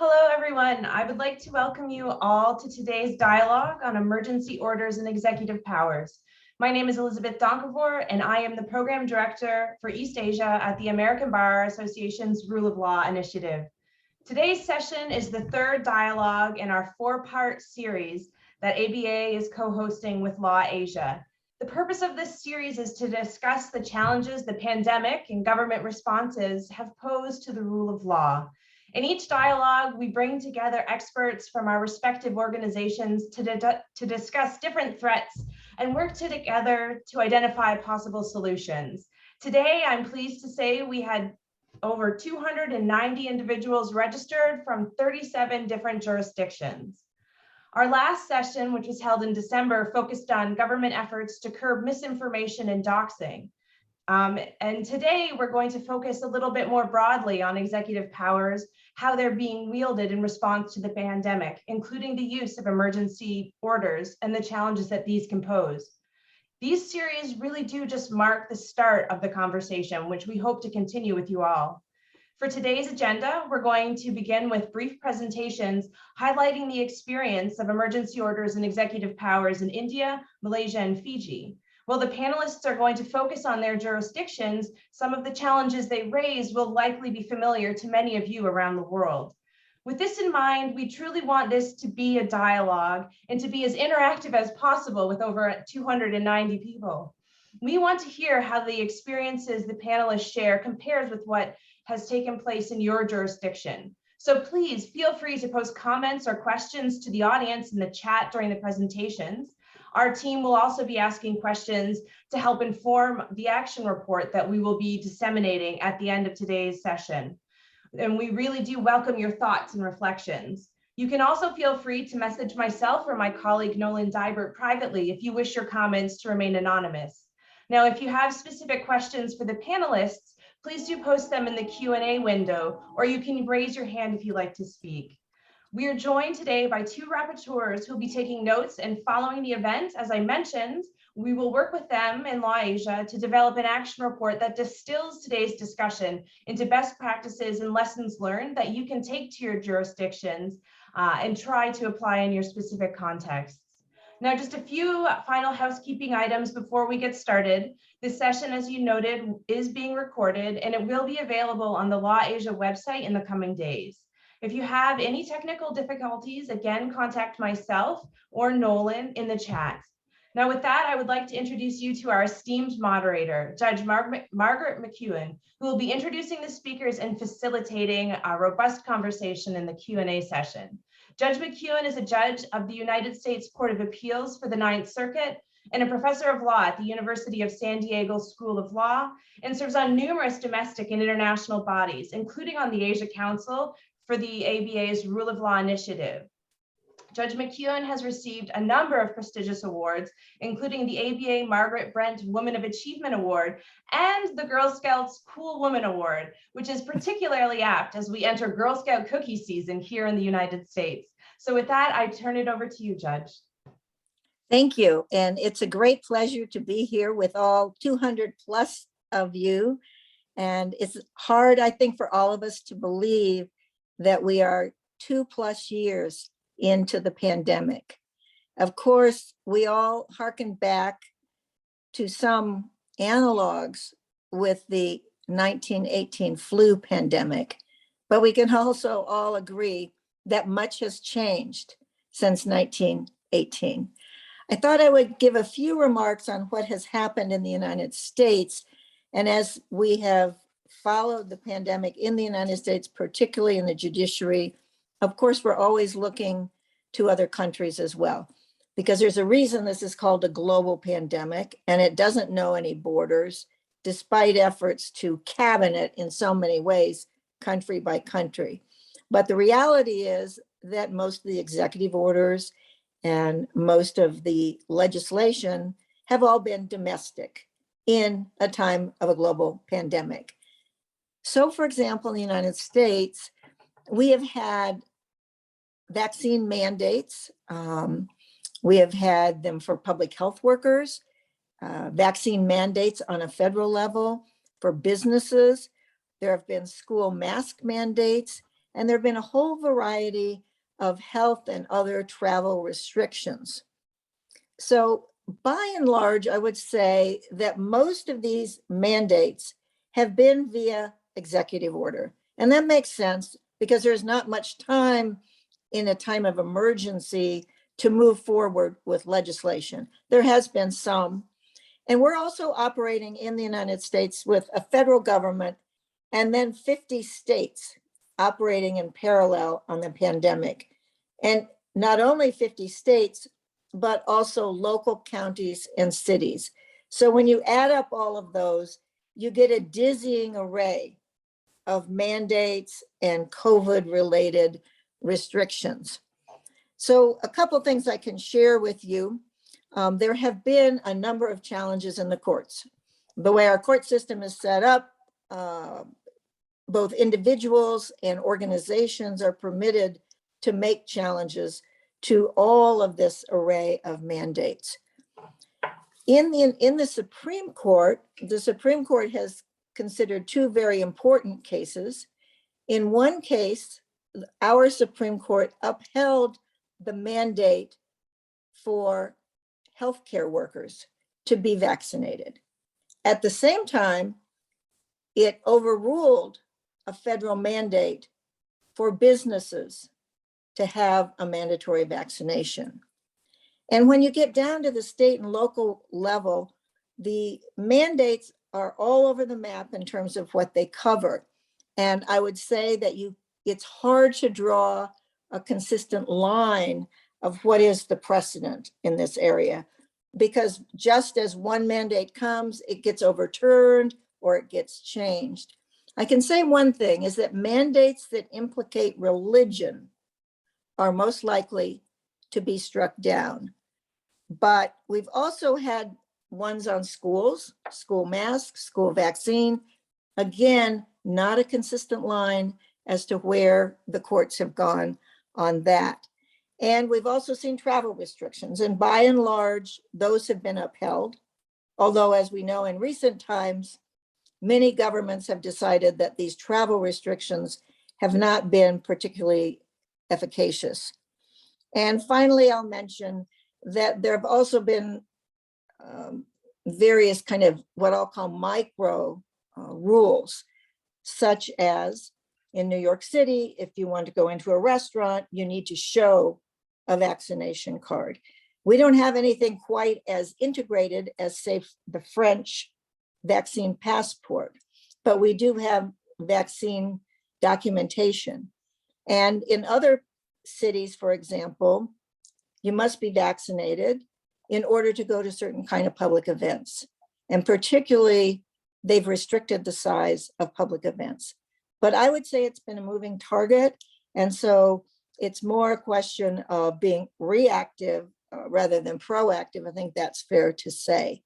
Hello, everyone. I would like to welcome you all to today's dialogue on emergency orders and executive powers. My name is Elizabeth Donkavor, and I am the Program Director for East Asia at the American Bar Association's Rule of Law Initiative. Today's session is the third dialogue in our four-part series that ABA is co-hosting with LAWASIA. The purpose of this series is to discuss the challenges the pandemic and government responses have posed to the rule of law. In each dialogue, we bring together experts from our respective organizations to discuss different threats and work together to identify possible solutions. Today, I'm pleased to say we had over 290 individuals registered from 37 different jurisdictions. Our last session, which was held in December, focused on government efforts to curb misinformation and doxing. And today we're going to focus a little bit more broadly on executive powers, how they're being wielded in response to the pandemic, including the use of emergency orders and the challenges that these can pose. These series really do just mark the start of the conversation, which we hope to continue with you all. For today's agenda, we're going to begin with brief presentations highlighting the experience of emergency orders and executive powers in India, Malaysia, and Fiji. While the panelists are going to focus on their jurisdictions, some of the challenges they raise will likely be familiar to many of you around the world. With this in mind, we truly want this to be a dialogue and to be as interactive as possible with over 290 people. We want to hear how the experiences the panelists share compares with what has taken place in your jurisdiction. So please feel free to post comments or questions to the audience in the chat during the presentations. Our team will also be asking questions to help inform the action report that we will be disseminating at the end of today's session. And we really do welcome your thoughts and reflections. You can also feel free to message myself or my colleague Nolan Dybert privately if you wish your comments to remain anonymous. Now, if you have specific questions for the panelists, please do post them in the Q&A window, or you can raise your hand if you'd like to speak. We are joined today by two rapporteurs who will be taking notes, and following the event, as I mentioned, we will work with them in LAWASIA to develop an action report that distills today's discussion into best practices and lessons learned that you can take to your jurisdictions and try to apply in your specific contexts. Now, just a few final housekeeping items before we get started. This session, as you noted, is being recorded, and it will be available on the LAWASIA website in the coming days. If you have any technical difficulties, again, contact myself or Nolan in the chat. Now, with that, I would like to introduce you to our esteemed moderator, Judge Margaret Mcewen, who will be introducing the speakers and facilitating a robust conversation in the Q&A session. Judge Mcewen is a judge of the United States Court of Appeals for the Ninth Circuit and a professor of law at the University of San Diego School of Law, and serves on numerous domestic and international bodies, including on the Asia Council for the ABA's Rule of Law Initiative. Judge Mcewen has received a number of prestigious awards, including the ABA Margaret Brent Woman of Achievement Award and the Girl Scouts Cool Woman Award, which is particularly apt as we enter Girl Scout cookie season here in the United States. So with that, I turn it over to you, Judge. Thank you. And it's a great pleasure to be here with all 200 plus of you. And it's hard, I think, for all of us to believe that we are 2+ years into the pandemic. Of course, we all hearken back to some analogs with the 1918 flu pandemic, but we can also all agree that much has changed since 1918. I thought I would give a few remarks on what has happened in the United States. And as we have followed the pandemic in the United States, particularly in the judiciary, of course, we're always looking to other countries as well, because there's a reason this is called a global pandemic, and it doesn't know any borders, despite efforts to cabin it in so many ways, country by country. But the reality is that most of the executive orders and most of the legislation have all been domestic in a time of a global pandemic. So, for example, in the United States, we have had vaccine mandates. We have had them for public health workers, vaccine mandates on a federal level for businesses. There have been school mask mandates, And there have been a whole variety of health and other travel restrictions. So by and large, I would say that most of these mandates have been via executive order. And that makes sense because there's not much time in a time of emergency to move forward with legislation. There has been some. And we're also operating in the United States with a federal government and then 50 states operating in parallel on the pandemic. And not only 50 states, but also local counties and cities. So when you add up all of those, you get a dizzying array of mandates and COVID-related restrictions. So a couple of things I can share with you. There have been a number of challenges in the courts. The way our court system is set up, both individuals and organizations are permitted to make challenges to all of this array of mandates. In the Supreme Court has considered two very important cases. In one case, our Supreme Court upheld the mandate for healthcare workers to be vaccinated. At the same time, it overruled a federal mandate for businesses to have a mandatory vaccination. And when you get down to the state and local level, the mandates are all over the map in terms of what they cover. And I would say that it's hard to draw a consistent line of what is the precedent in this area, because just as one mandate comes, it gets overturned or it gets changed. I can say one thing is that mandates that implicate religion are most likely to be struck down. But we've also had ones on schools, school masks, school vaccine. Again, not a consistent line as to where the courts have gone on that. And we've also seen travel restrictions, and by and large, those have been upheld. Although, as we know, in recent times, many governments have decided that these travel restrictions have not been particularly efficacious. And finally, I'll mention that there have also been various kind of what I'll call micro rules, such as in New York City, if you want to go into a restaurant, you need to show a vaccination card. We don't have anything quite as integrated as, say, the French vaccine passport, but we do have vaccine documentation. And in other cities, for example, you must be vaccinated in order to go to certain kind of public events. And particularly, they've restricted the size of public events. But I would say it's been a moving target. And so it's more a question of being reactive rather than proactive. I think that's fair to say.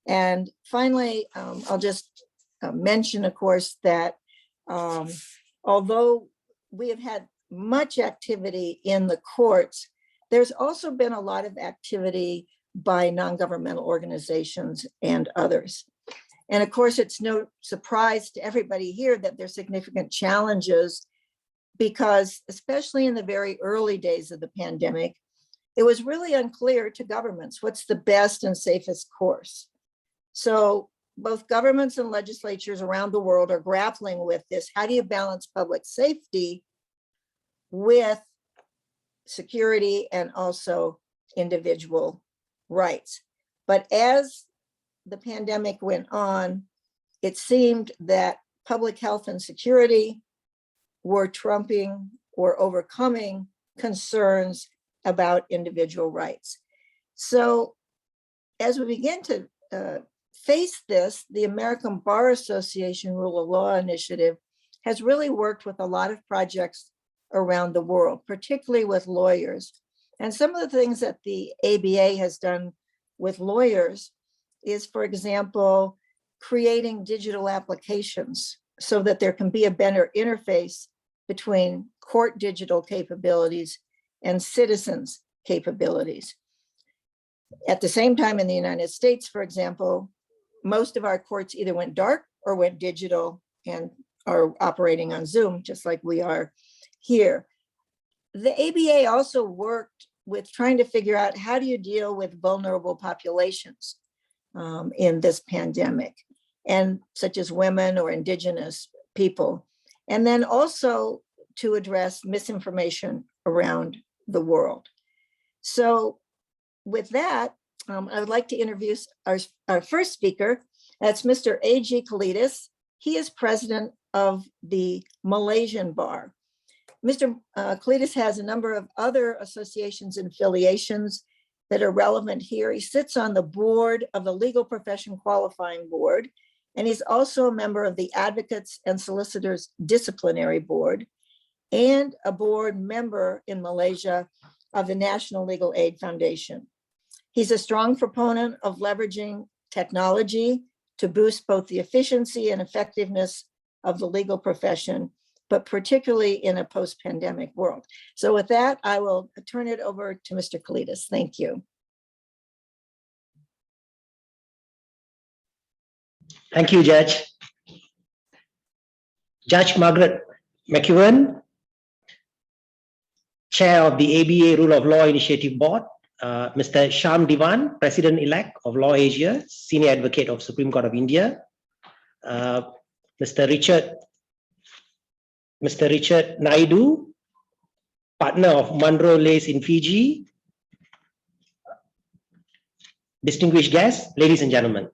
And finally, I'll just mention, of course, that although we have had much activity in the courts, there's also been a lot of activity by non-governmental organizations and others. And of course, it's no surprise to everybody here that there's significant challenges, because especially in the very early days of the pandemic, it was really unclear to governments what's the best and safest course. So both governments and legislatures around the world are grappling with this. How do you balance public safety with security and also individual rights? But as the pandemic went on, it seemed that public health and security were trumping or overcoming concerns about individual rights. So as we begin to face this, the American Bar Association Rule of Law Initiative has really worked with a lot of projects around the world, particularly with lawyers. And some of the things that the ABA has done with lawyers is, for example, creating digital applications so that there can be a better interface between court digital capabilities and citizens' capabilities. At the same time, in the United States, for example, most of our courts either went dark or went digital and are operating on Zoom, just like we are here. The ABA also worked with trying to figure out how do you deal with vulnerable populations in this pandemic, and such as women or indigenous people, and then also to address misinformation around the world. So with that, I would like to introduce our first speaker. That's Mr. A.G. Kalidas. He is president of the Malaysian Bar. Mr. Kalidas has a number of other associations and affiliations that are relevant here. He sits on the board of the Legal Profession Qualifying Board, and he's also a member of the Advocates and Solicitors Disciplinary Board and a board member in Malaysia of the National Legal Aid Foundation. He's a strong proponent of leveraging technology to boost both the efficiency and effectiveness of the legal profession, but particularly in a post-pandemic world. So with that, I will turn it over to Mr. Kalidas. Thank you. Thank you, Judge. Judge Margaret Mcewen, Chair of the ABA Rule of Law Initiative Board, Mr. Sham Divan, President-elect of LAWASIA, Senior Advocate of Supreme Court of India, Mr. Richard Naidu, partner of Munro Lace in Fiji, distinguished guests, ladies and gentlemen.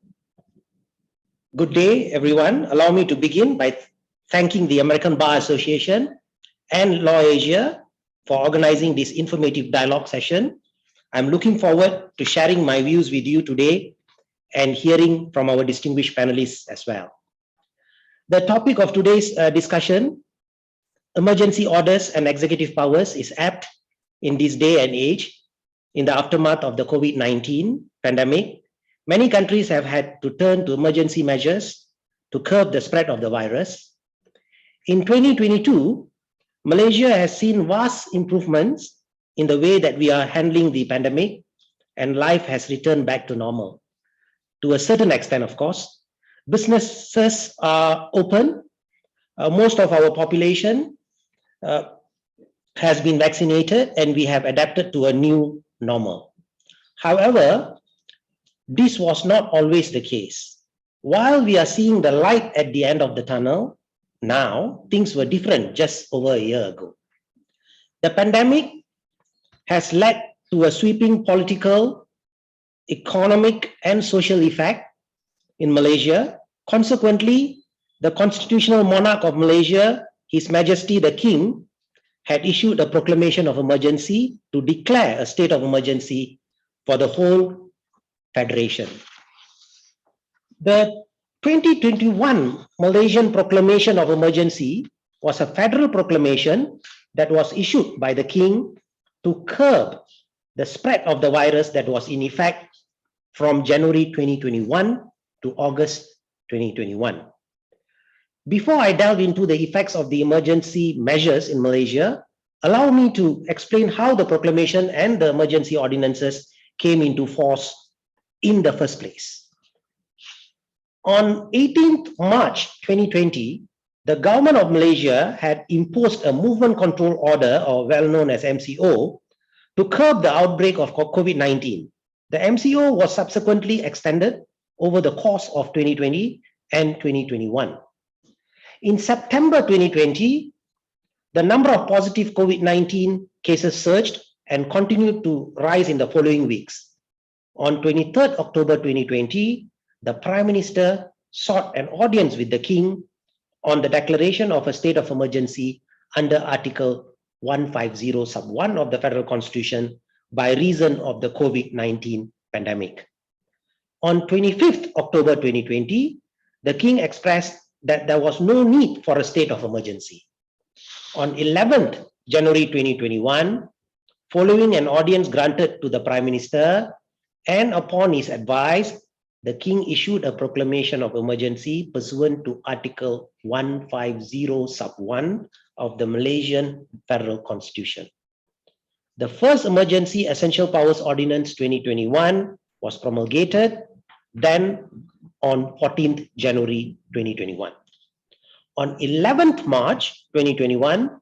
Good day, everyone. Allow me to begin by thanking the American Bar Association and LAWASIA for organizing this informative dialogue session. I'm looking forward to sharing my views with you today and hearing from our distinguished panelists as well. The topic of today's discussion, emergency orders and executive powers, is apt in this day and age. In the aftermath of the COVID-19 pandemic, many countries have had to turn to emergency measures to curb the spread of the virus. In 2022, Malaysia has seen vast improvements in the way that we are handling the pandemic, and life has returned back to normal. To a certain extent, of course, businesses are open. Most of our population has been vaccinated, and we have adapted to a new normal. However, this was not always the case. While we are seeing the light at the end of the tunnel, now things were different just over a year ago. The pandemic has led to a sweeping political, economic, and social effect in Malaysia. Consequently, the constitutional monarch of Malaysia, His Majesty the King, had issued a proclamation of emergency to declare a state of emergency for the whole federation. The 2021 Malaysian Proclamation of Emergency was a federal proclamation that was issued by the King to curb the spread of the virus that was in effect from January 2021 to August 2021. Before I delve into the effects of the emergency measures in Malaysia, allow me to explain how the proclamation and the emergency ordinances came into force in the first place. On 18th March 2020, the government of Malaysia had imposed a movement control order, or well known as MCO, to curb the outbreak of COVID-19. The MCO was subsequently extended over the course of 2020 and 2021. In September 2020, the number of positive COVID-19 cases surged and continued to rise in the following weeks. On 23rd October 2020, the Prime Minister sought an audience with the King on the declaration of a state of emergency under Article 150 sub 1 of the Federal Constitution by reason of the COVID-19 pandemic. On 25th October 2020, the King expressed that there was no need for a state of emergency. On 11th January 2021, following an audience granted to the Prime Minister and upon his advice, the King issued a proclamation of emergency pursuant to Article 150 sub 1 of the Malaysian Federal Constitution. The first Emergency Essential Powers Ordinance 2021 was promulgated then on 14th January 2021. On 11th March 2021,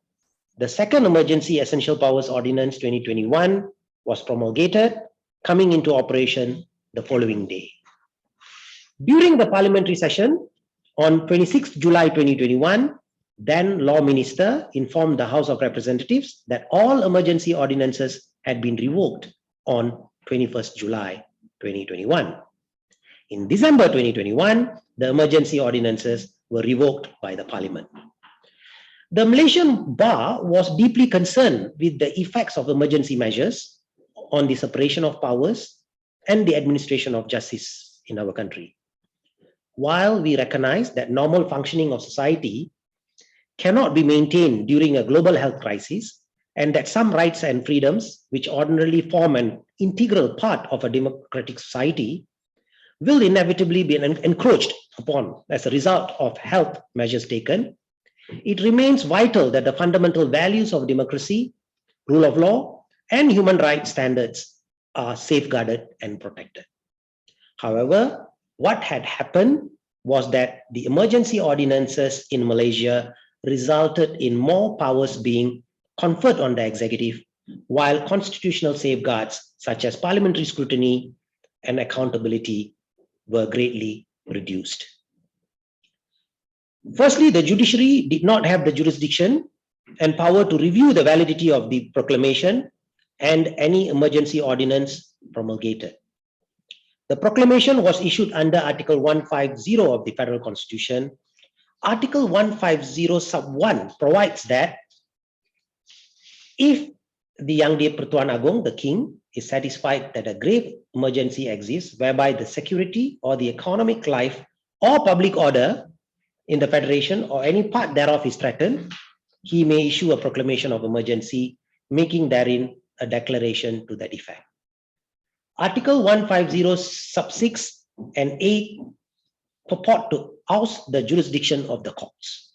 The second Emergency Essential Powers Ordinance 2021 was promulgated, coming into operation the following day. During the parliamentary session on 26 July 2021, then Law Minister informed the House of Representatives that all emergency ordinances had been revoked on 21st July 2021. In December 2021, the emergency ordinances were revoked by the Parliament. The Malaysian Bar was deeply concerned with the effects of emergency measures on the separation of powers and the administration of justice in our country. While we recognize that normal functioning of society cannot be maintained during a global health crisis, and that some rights and freedoms, which ordinarily form an integral part of a democratic society, will inevitably be encroached upon as a result of health measures taken, it remains vital that the fundamental values of democracy, rule of law, and human rights standards are safeguarded and protected. However, what had happened was that the emergency ordinances in Malaysia resulted in more powers being conferred on the executive, while constitutional safeguards such as parliamentary scrutiny and accountability were greatly reduced. Firstly, the judiciary did not have the jurisdiction and power to review the validity of the proclamation and any emergency ordinance promulgated. The proclamation was issued under Article 150 of the Federal Constitution. Article 150 sub 1 provides that if the Yang di-Pertuan Agong, the king, is satisfied that a grave emergency exists whereby the security or the economic life or public order in the federation or any part thereof is threatened, he may issue a proclamation of emergency, making therein a declaration to that effect. Article 150 sub 6 and 8 purport to oust the jurisdiction of the courts.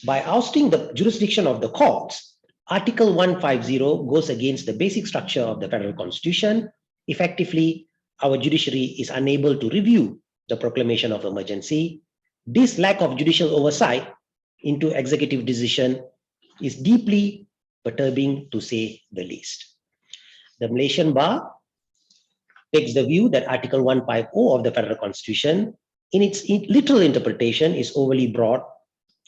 By ousting the jurisdiction of the courts, Article 150 goes against the basic structure of the Federal Constitution. Effectively, our judiciary is unable to review the proclamation of emergency. This lack of judicial oversight into executive decision is deeply perturbing, to say the least. The Malaysian Bar takes the view that Article 150 of the Federal Constitution, in its literal interpretation, is overly broad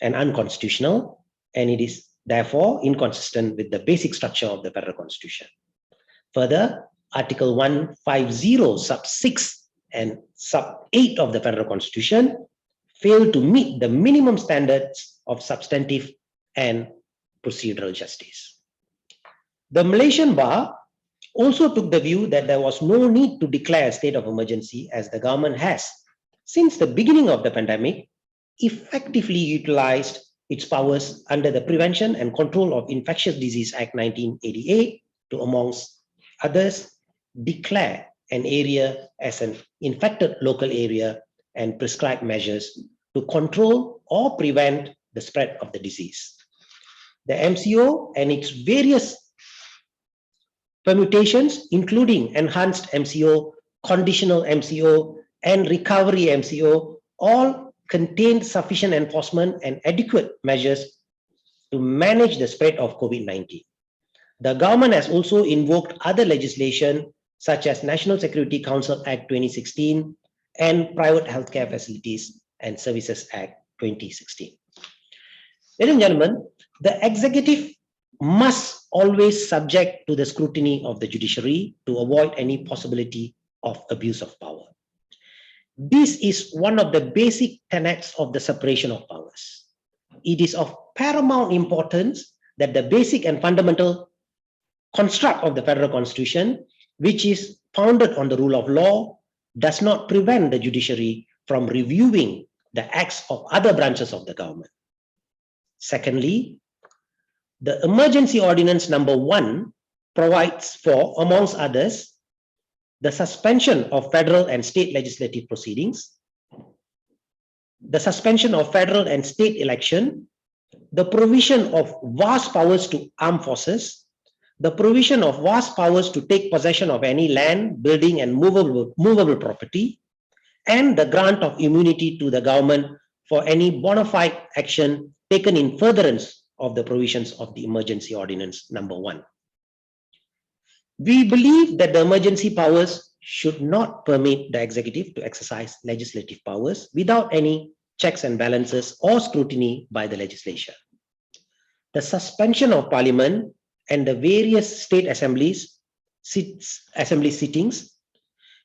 and unconstitutional, and it is therefore inconsistent with the basic structure of the Federal Constitution. Further, Article 150 sub 6 and sub 8 of the Federal Constitution fail to meet the minimum standards of substantive and procedural justice. The Malaysian Bar also took the view that there was no need to declare a state of emergency, as the government has, since the beginning of the pandemic, effectively utilized its powers under the Prevention and Control of Infectious Disease Act 1988 to, amongst others, declare an area as an infected local area and prescribe measures to control or prevent the spread of the disease. The MCO and its various permutations, including enhanced MCO, conditional MCO, and recovery MCO, all contained sufficient enforcement and adequate measures to manage the spread of COVID-19. The government has also invoked other legislation such as National Security Council Act 2016 and Private Healthcare Facilities and Services Act 2016. Ladies and gentlemen, the executive must always subject to the scrutiny of the judiciary to avoid any possibility of abuse of power. This is one of the basic tenets of the separation of powers. It is of paramount importance that the basic and fundamental construct of the Federal Constitution, which is founded on the rule of law, does not prevent the judiciary from reviewing the acts of other branches of the government. Secondly, the Emergency Ordinance number 1 provides for, amongst others, the suspension of federal and state legislative proceedings, the suspension of federal and state election, the provision of vast powers to armed forces, the provision of vast powers to take possession of any land, building, and movable property, and the grant of immunity to the government for any bona fide action taken in furtherance of the provisions of the Emergency Ordinance number 1. We believe that the emergency powers should not permit the executive to exercise legislative powers without any checks and balances or scrutiny by the legislature. The suspension of Parliament and the various state assemblies sittings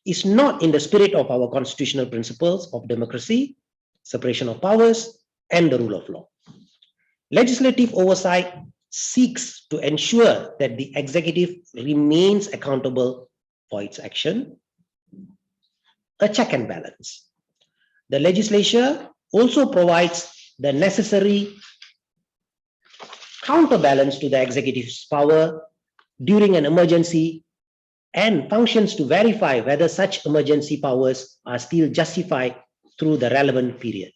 is not in the spirit of our constitutional principles of democracy, separation of powers, and the rule of law. Legislative oversight seeks to ensure that the executive remains accountable for its action, a check and balance. The legislature also provides the necessary counterbalance to the executive's power during an emergency and functions to verify whether such emergency powers are still justified through the relevant period.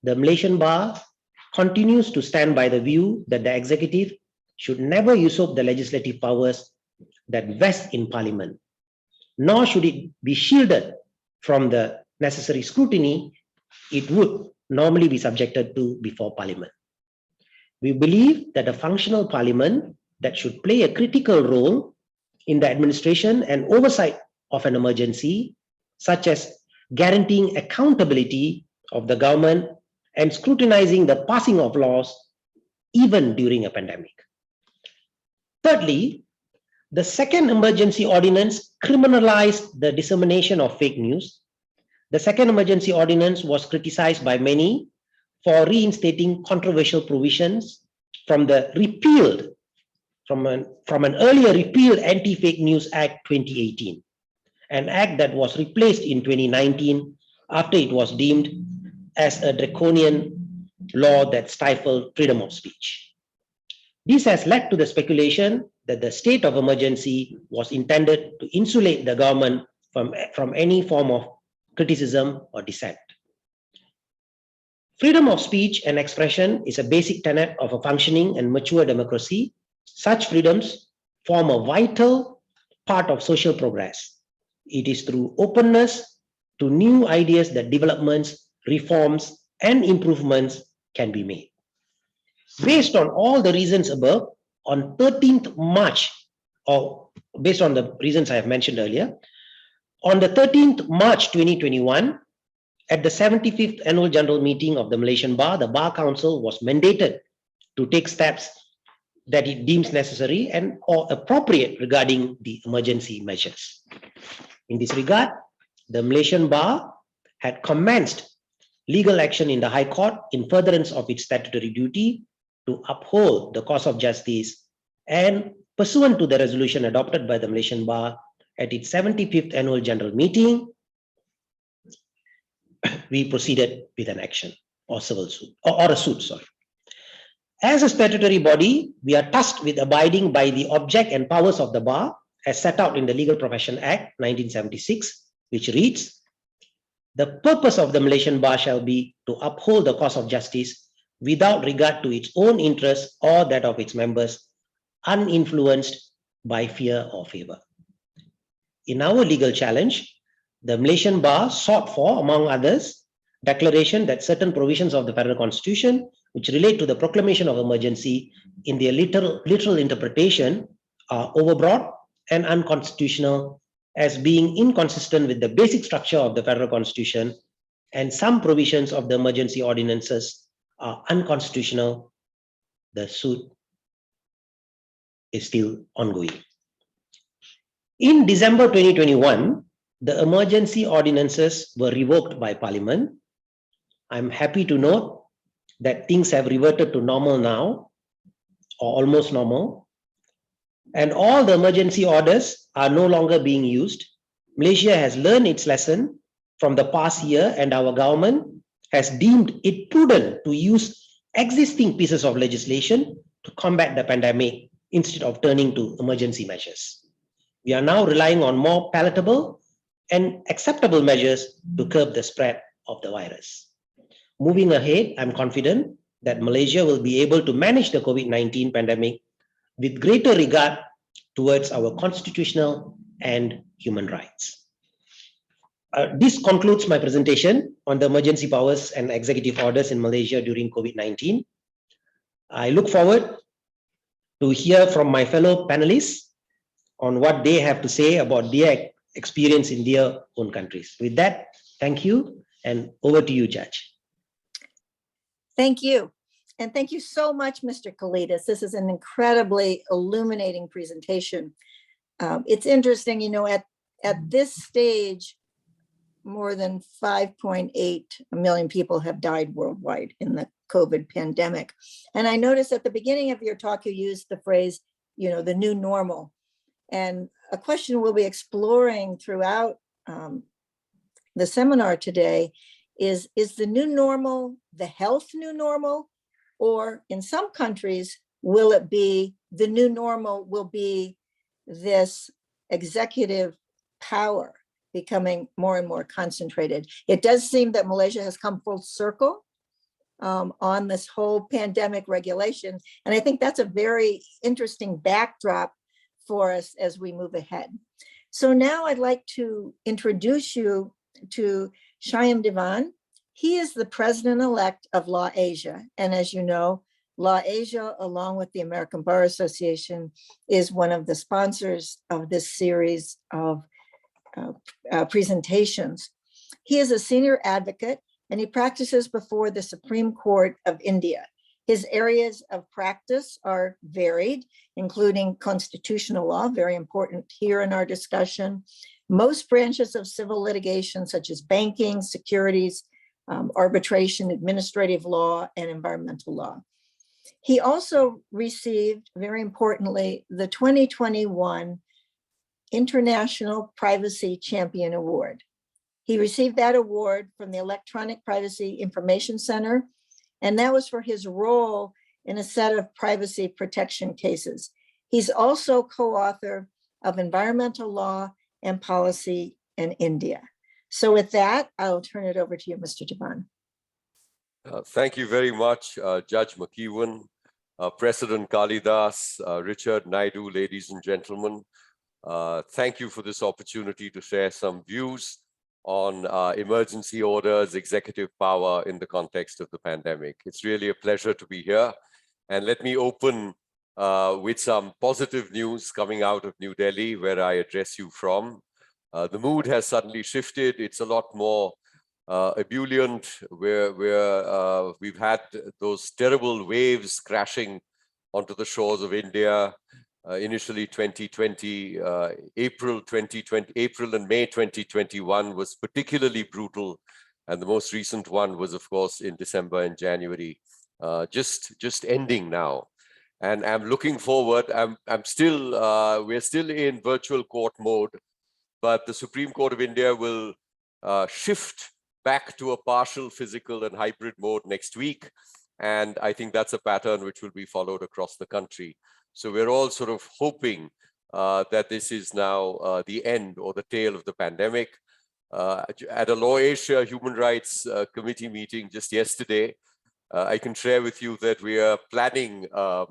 The Malaysian Bar continues to stand by the view that the executive should never usurp the legislative powers that vest in Parliament, nor should it be shielded from the necessary scrutiny it would normally be subjected to before Parliament. We believe that a functional Parliament that should play a critical role in the administration and oversight of an emergency, such as guaranteeing accountability of the government and scrutinizing the passing of laws even during a pandemic. Thirdly, the second emergency ordinance criminalized the dissemination of fake news. The second emergency ordinance was criticized by many for reinstating controversial provisions from the repealed from an earlier repealed Anti-Fake News Act 2018, an act that was replaced in 2019 after it was deemed as a draconian law that stifled freedom of speech. This has led to the speculation that the state of emergency was intended to insulate the government from any form of criticism or dissent. Freedom of speech and expression is a basic tenet of a functioning and mature democracy. Such freedoms form a vital part of social progress. It is through openness to new ideas that developments, reforms, and improvements can be made. Based on all the reasons above, on 13th March, or based on the reasons I have mentioned earlier, on the 13th March 2021, at the 75th Annual General Meeting of the Malaysian Bar, the Bar Council was mandated to take steps that it deems necessary and or appropriate regarding the emergency measures. In this regard, the Malaysian Bar had commenced legal action in the High Court in furtherance of its statutory duty to uphold the cause of justice, and pursuant to the resolution adopted by the Malaysian Bar at its 75th Annual General Meeting, we proceeded with an action or civil suit or a suit, sorry. As a statutory body, we are tasked with abiding by the object and powers of the bar as set out in the Legal Profession Act 1976, which reads, "The purpose of the Malaysian Bar shall be to uphold the cause of justice without regard to its own interests or that of its members, uninfluenced by fear or favor." In our legal challenge, the Malaysian Bar sought for, among others, declaration that certain provisions of the Federal Constitution which relate to the proclamation of emergency in their literal interpretation are overbroad and unconstitutional as being inconsistent with the basic structure of the Federal Constitution, and some provisions of the emergency ordinances are unconstitutional. The suit is still ongoing. In December 2021, the emergency ordinances were revoked by Parliament. I'm happy to note that things have reverted to normal now, or almost normal, and all the emergency orders are no longer being used. Malaysia has learned its lesson from the past year, and our government has deemed it prudent to use existing pieces of legislation to combat the pandemic instead of turning to emergency measures. We are now relying on more palatable and acceptable measures to curb the spread of the virus. Moving ahead, I'm confident that Malaysia will be able to manage the COVID-19 pandemic with greater regard towards our constitutional and human rights. This concludes my presentation on the emergency powers and executive orders in Malaysia during COVID-19. I look forward to hear from my fellow panelists on what they have to say about their experience in their own countries. With that, thank you, and over to you, Judge. Thank you. And thank you so much, Mr. Kalidas. This is an incredibly illuminating presentation. It's interesting, you know, at this stage, more than 5.8 million people have died worldwide in the COVID pandemic. And I noticed at the beginning of your talk, you used the phrase, you know, the new normal. And a question we'll be exploring throughout the seminar today is the new normal the health new normal? Or in some countries, will it be the new normal will be this executive power becoming more and more concentrated? It does seem that Malaysia has come full circle on this whole pandemic regulation. And I think that's a very interesting backdrop for us as we move ahead. So now I'd like to introduce you to Shyam Devan. He is the president-elect of LAWASIA. And as you know, LAWASIA, along with the American Bar Association, is one of the sponsors of this series of presentations. He is a senior advocate and he practices before the Supreme Court of India. His areas of practice are varied, including constitutional law, very important here in our discussion, most branches of civil litigation, such as banking, securities, arbitration, administrative law, and environmental law. He also received, very importantly, the 2021 International Privacy Champion Award. He received that award from the Electronic Privacy Information Center, and that was for his role in a set of privacy protection cases. He's also co-author of Environmental Law and Policy in India. So with that, I'll turn it over to you, Mr. Devan. Thank you very much, Judge Mcewen, President Kalidas, Richard Naidu, ladies and gentlemen. Thank you for this opportunity to share some views on emergency orders, executive power in the context of the pandemic. It's really a pleasure to be here. And let me open with some positive news coming out of New Delhi, where I address you from. The mood has suddenly shifted. It's a lot more ebullient, where we've had those terrible waves crashing onto the shores of India. Initially 2020, April and May 2021 was particularly brutal. And the most recent one was, of course, in December and January, just ending now. And I'm looking forward. We're still in virtual court mode, but the Supreme Court of India will shift back to a partial physical and hybrid mode next week. And I think that's a pattern which will be followed across the country. So we're all sort of hoping that this is now the end or the tail of the pandemic. At a LAWASIA Human Rights Committee meeting just yesterday, I can share with you that we are planning a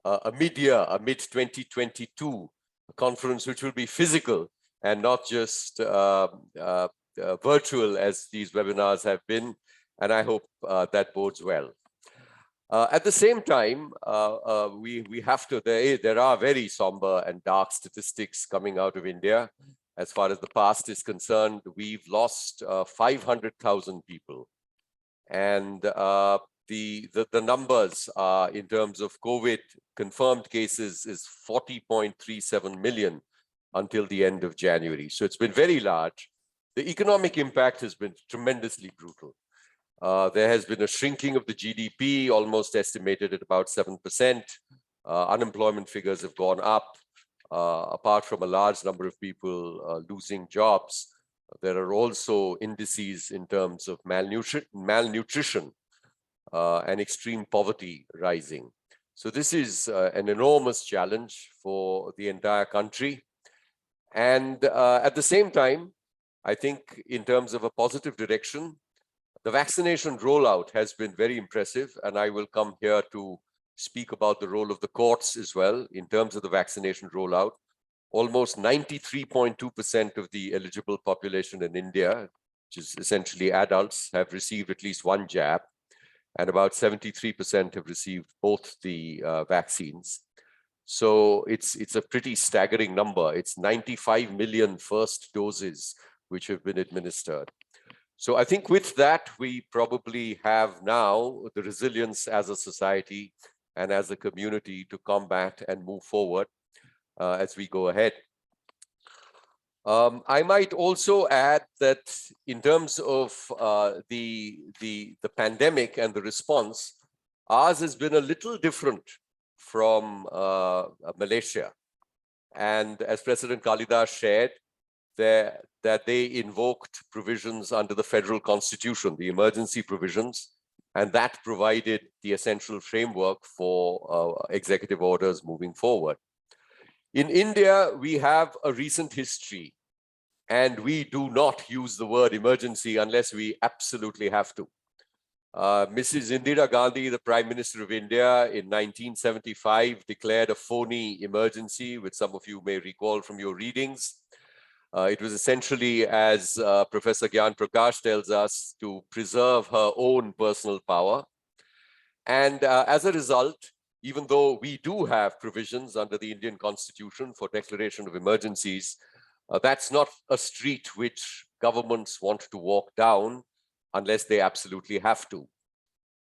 mid-2022 conference, which will be physical and not just virtual as these webinars have been. And I hope that bodes well. At the same time, we have to, there are very somber and dark statistics coming out of India. As far as the past is concerned, we've lost 500,000 people. And the numbers in terms of COVID confirmed cases is 40.37 million until the end of January. So it's been very large. The economic impact has been tremendously brutal. There has been a shrinking of the GDP, almost estimated at about 7%. Unemployment figures have gone up. Apart from a large number of people losing jobs, there are also indices in terms of malnutrition and extreme poverty rising. So this is an enormous challenge for the entire country. And at the same time, I think in terms of a positive direction, the vaccination rollout has been very impressive, and I will come here to speak about the role of the courts as well in terms of the vaccination rollout. Almost 93.2% of the eligible population in India, which is essentially adults, have received at least one jab. and about 73% have received both the vaccines. So it's a pretty staggering number. It's 95 million first doses which have been administered. So I think with that, we probably have now the resilience as a society and as a community to combat and move forward as we go ahead. I might also add that in terms of the pandemic and the response, ours has been a little different from Malaysia. And as President Kalidas shared, that they invoked provisions under the federal constitution, the emergency provisions, and that provided the essential framework for executive orders moving forward. In India, we have a recent history, and we do not use the word emergency unless we absolutely have to. Mrs. Indira Gandhi, the Prime Minister of India, in 1975 declared a phony emergency, which some of you may recall from your readings. It was essentially, as Professor Gyan Prakash tells us, to preserve her own personal power. And as a result, even though we do have provisions under the Indian Constitution for declaration of emergencies, that's not a street which governments want to walk down unless they absolutely have to.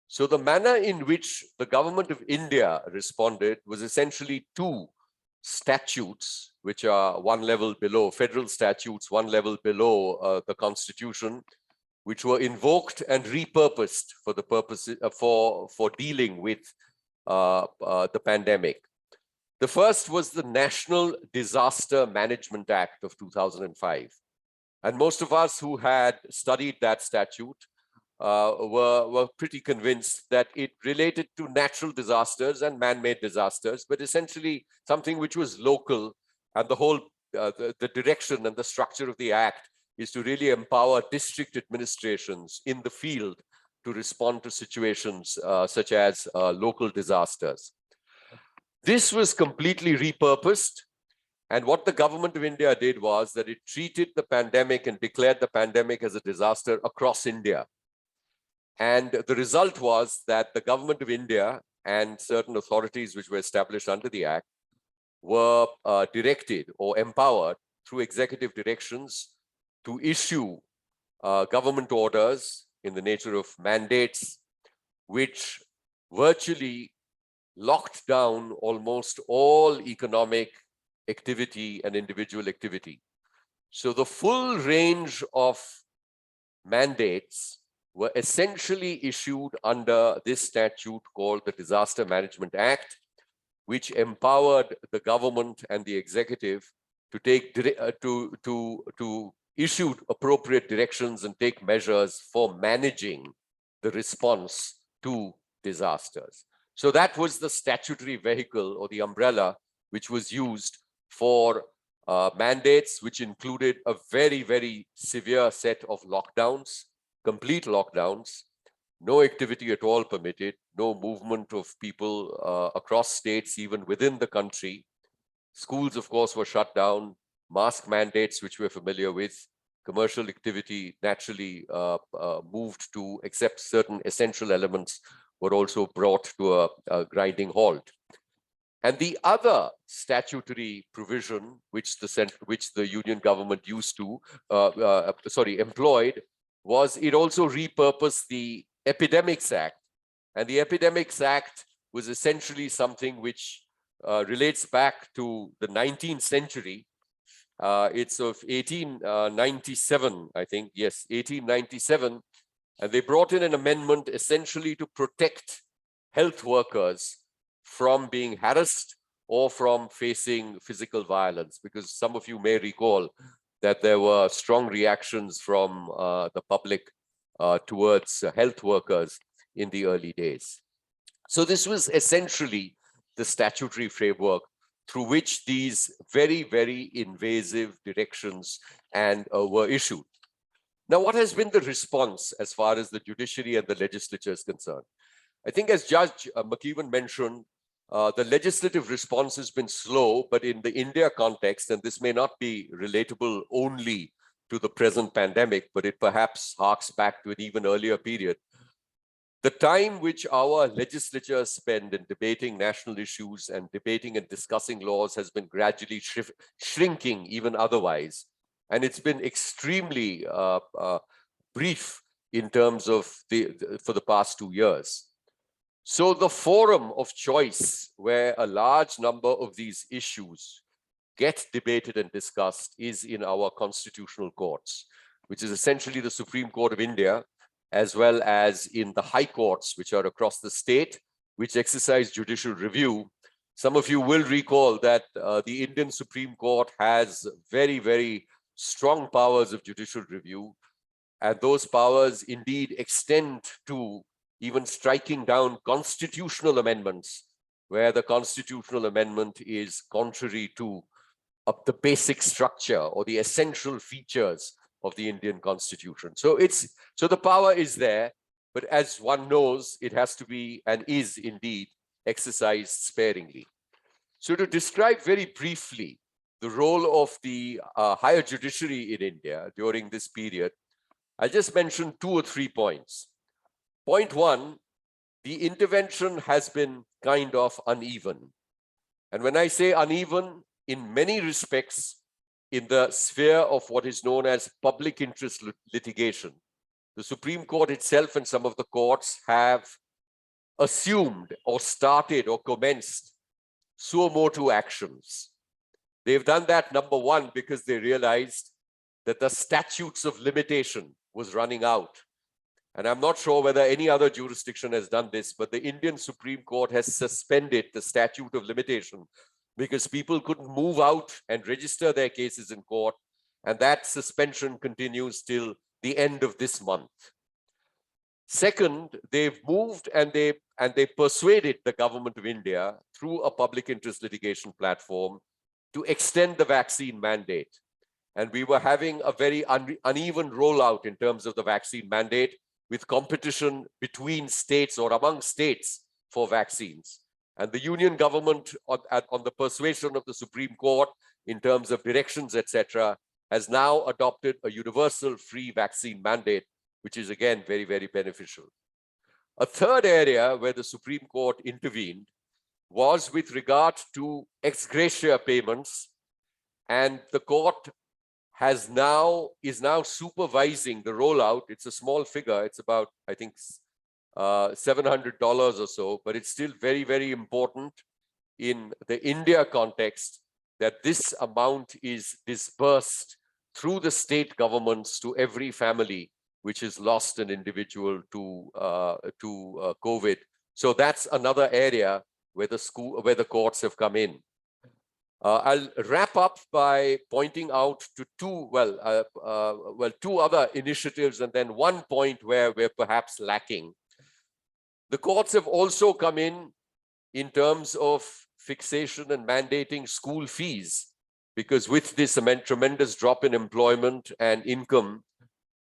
So the manner in which the government of India responded was essentially two statutes, which are one level below, federal statutes, one level below the Constitution, which were invoked and repurposed for the purposes for dealing with the pandemic. The first was the National Disaster Management Act of 2005. And most of us who had studied that statute were pretty convinced that it related to natural disasters and man-made disasters, but essentially something which was local, and the whole the direction and the structure of the act is to really empower district administrations in the field to respond to situations such as local disasters. This was completely repurposed. And what the government of India did was that it treated the pandemic and declared the pandemic as a disaster across India. And the result was that the government of India and certain authorities which were established under the Act were directed or empowered through executive directions to issue government orders in the nature of mandates, which virtually locked down almost all economic activity and individual activity. So the full range of mandates were essentially issued under this statute called the Disaster Management Act, which empowered the government and the executive to take to issue appropriate directions and take measures for managing the response to disasters. So that was the statutory vehicle or the umbrella which was used for mandates, which included a very, very severe set of lockdowns, complete lockdowns, no activity at all permitted, no movement of people across states, even within the country. Schools, of course, were shut down, mask mandates, which we're familiar with, commercial activity naturally moved to, except certain essential elements were also brought to a grinding halt. And the other statutory provision which the union government employed was it also repurposed the Epidemics Act. And the Epidemics Act was essentially something which relates back to the 19th century. It's of 1897, I think, yes, 1897. And they brought in an amendment essentially to protect health workers from being harassed or from facing physical violence, because some of you may recall that there were strong reactions from the public towards health workers in the early days. So this was essentially the statutory framework through which these very, very invasive directions were issued. Now, what has been the response as far as the judiciary and the legislature is concerned? I think as Judge Mcewen mentioned, the legislative response has been slow, but in the India context, and this may not be relatable only to the present pandemic, but it perhaps harks back to an even earlier period. The time which our legislatures spend in debating national issues and debating and discussing laws has been gradually shrinking even otherwise. And it's been extremely brief in terms of for the past 2 years. So the forum of choice where a large number of these issues get debated and discussed is in our constitutional courts, which is essentially the Supreme Court of India, as well as in the high courts, which are across the state, which exercise judicial review. Some of you will recall that the Indian Supreme Court has very, very strong powers of judicial review. And those powers indeed extend to even striking down constitutional amendments, where the constitutional amendment is contrary to the basic structure or the essential features of the Indian Constitution. So the power is there, but as one knows, it has to be and is indeed exercised sparingly. So to describe very briefly the role of the higher judiciary in India during this period, I'll just mention 2 or 3 points. Point 1, the intervention has been kind of uneven. And when I say uneven, in many respects, in the sphere of what is known as public interest litigation, the Supreme Court itself and some of the courts have assumed or started or commenced suo motu actions. They've done that, number one, because they realized that the statutes of limitation was running out. And I'm not sure whether any other jurisdiction has done this, but the Indian Supreme Court has suspended the statute of limitation because people couldn't move out and register their cases in court. And that suspension continues till the end of this month. Second, they've moved and they persuaded the government of India through a public interest litigation platform to extend the vaccine mandate. And we were having a very uneven rollout in terms of the vaccine mandate, with competition between states or among states for vaccines. And the union government, on the persuasion of the Supreme Court in terms of directions, etc., has now adopted a universal free vaccine mandate, which is again very, very beneficial. A third area where the Supreme Court intervened was with regard to ex gratia payments, and the court is now supervising the rollout. It's a small figure. It's about, I think, $700 or so, but it's still very, very important in the India context that this amount is disbursed through the state governments to every family which has lost an individual to COVID. So that's another area where the courts have come in. I'll wrap up by pointing out to two other initiatives and then one point where we're perhaps lacking. The courts have also come in terms of fixation and mandating school fees, because with this tremendous drop in employment and income,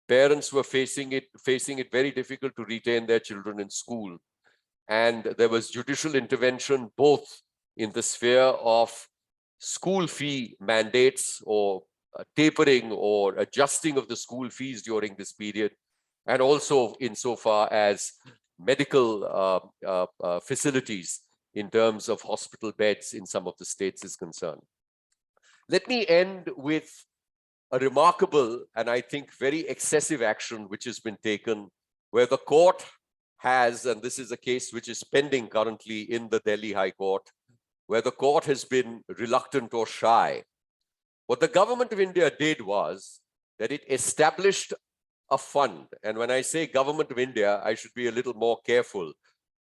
parents were facing it very difficult to retain their children in school. And there was judicial intervention both in the sphere of school fee mandates or tapering or adjusting of the school fees during this period, and also insofar as medical facilities in terms of hospital beds in some of the states is concerned. Let me end with a remarkable and I think very excessive action which has been taken, where the court has, and this is a case which is pending currently in the Delhi High Court, where the court has been reluctant or shy. What the government of India did was that it established a fund. And when I say government of India, I should be a little more careful,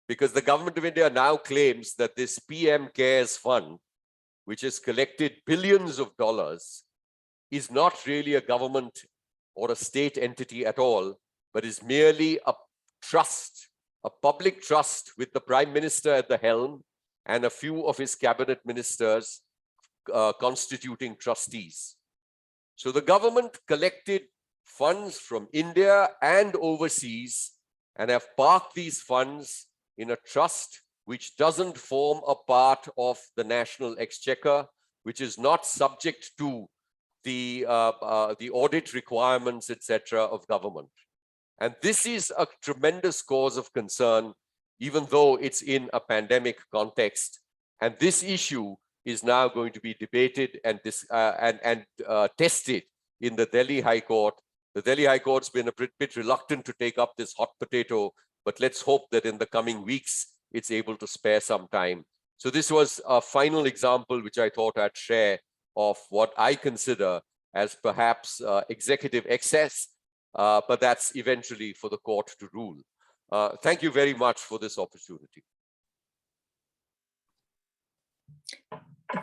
because the government of India now claims that this PM Cares Fund, which has collected billions of dollars, is not really a government or a state entity at all, but is merely a trust, a public trust with the Prime Minister at the helm and a few of his cabinet ministers constituting trustees. So the government collected funds from India and overseas and have parked these funds in a trust which doesn't form a part of the national exchequer, which is not subject to the audit requirements, etc., of government. And this is a tremendous cause of concern, even though it's in a pandemic context. And this issue is now going to be debated and tested in the Delhi High Court. The Delhi High Court's been a bit reluctant to take up this hot potato, but let's hope that in the coming weeks, it's able to spare some time. So this was a final example, which I thought I'd share, of what I consider as perhaps executive excess, but that's eventually for the court to rule. Thank you very much for this opportunity.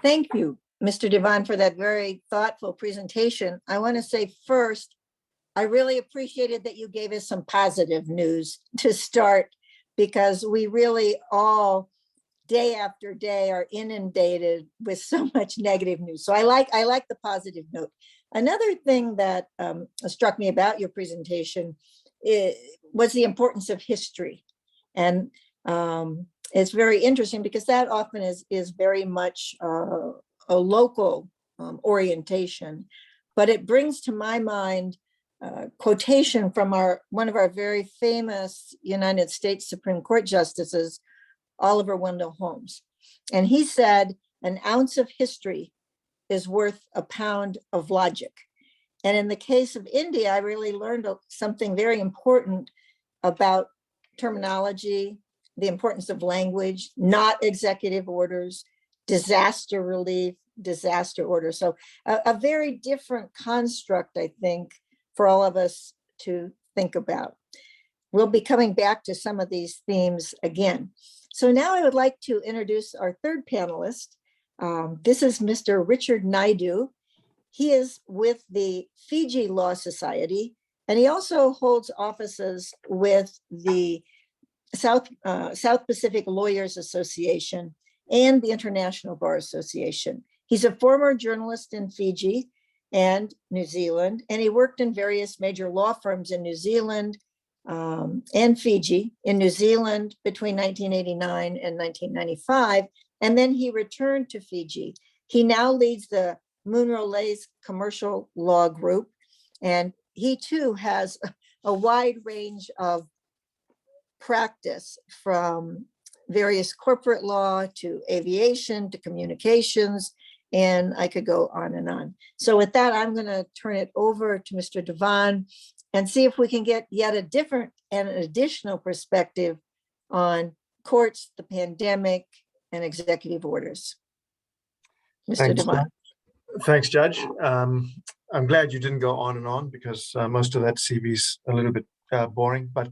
Thank you, Mr. Devan, for that very thoughtful presentation. I want to say first, I really appreciated that you gave us some positive news to start, because we really all, day after day, are inundated with so much negative news. So I like the positive note. Another thing that struck me about your presentation was the importance of history. And it's very interesting because that often is very much a local orientation, but it brings to my mind quotation from one of our very famous United States Supreme Court justices, Oliver Wendell Holmes. And he said, "An ounce of history is worth a pound of logic." And in the case of India, I really learned something very important about terminology, the importance of language, not executive orders, disaster relief, disaster order. So a very different construct, I think, for all of us to think about. We'll be coming back to some of these themes again. So now I would like to introduce our third panelist. This is Mr. Richard Naidu. He is with the Fiji Law Society, and he also holds offices with the South Pacific Lawyers Association and the International Bar Association. He's a former journalist in Fiji and New Zealand, and he worked in various major law firms in New Zealand and Fiji. In New Zealand between 1989 and 1995, and then he returned to Fiji. He now leads the Munro's commercial law group, and he too has a wide range of practice, from various corporate law to aviation to communications, and I could go on and on. So with that, I'm going to turn it over to Mr. Devan and see if we can get yet a different and an additional perspective on courts, the pandemic, and executive orders. Mr. Devan. Thanks, Judge. I'm glad you didn't go on and on, because most of that CV's a little bit boring, but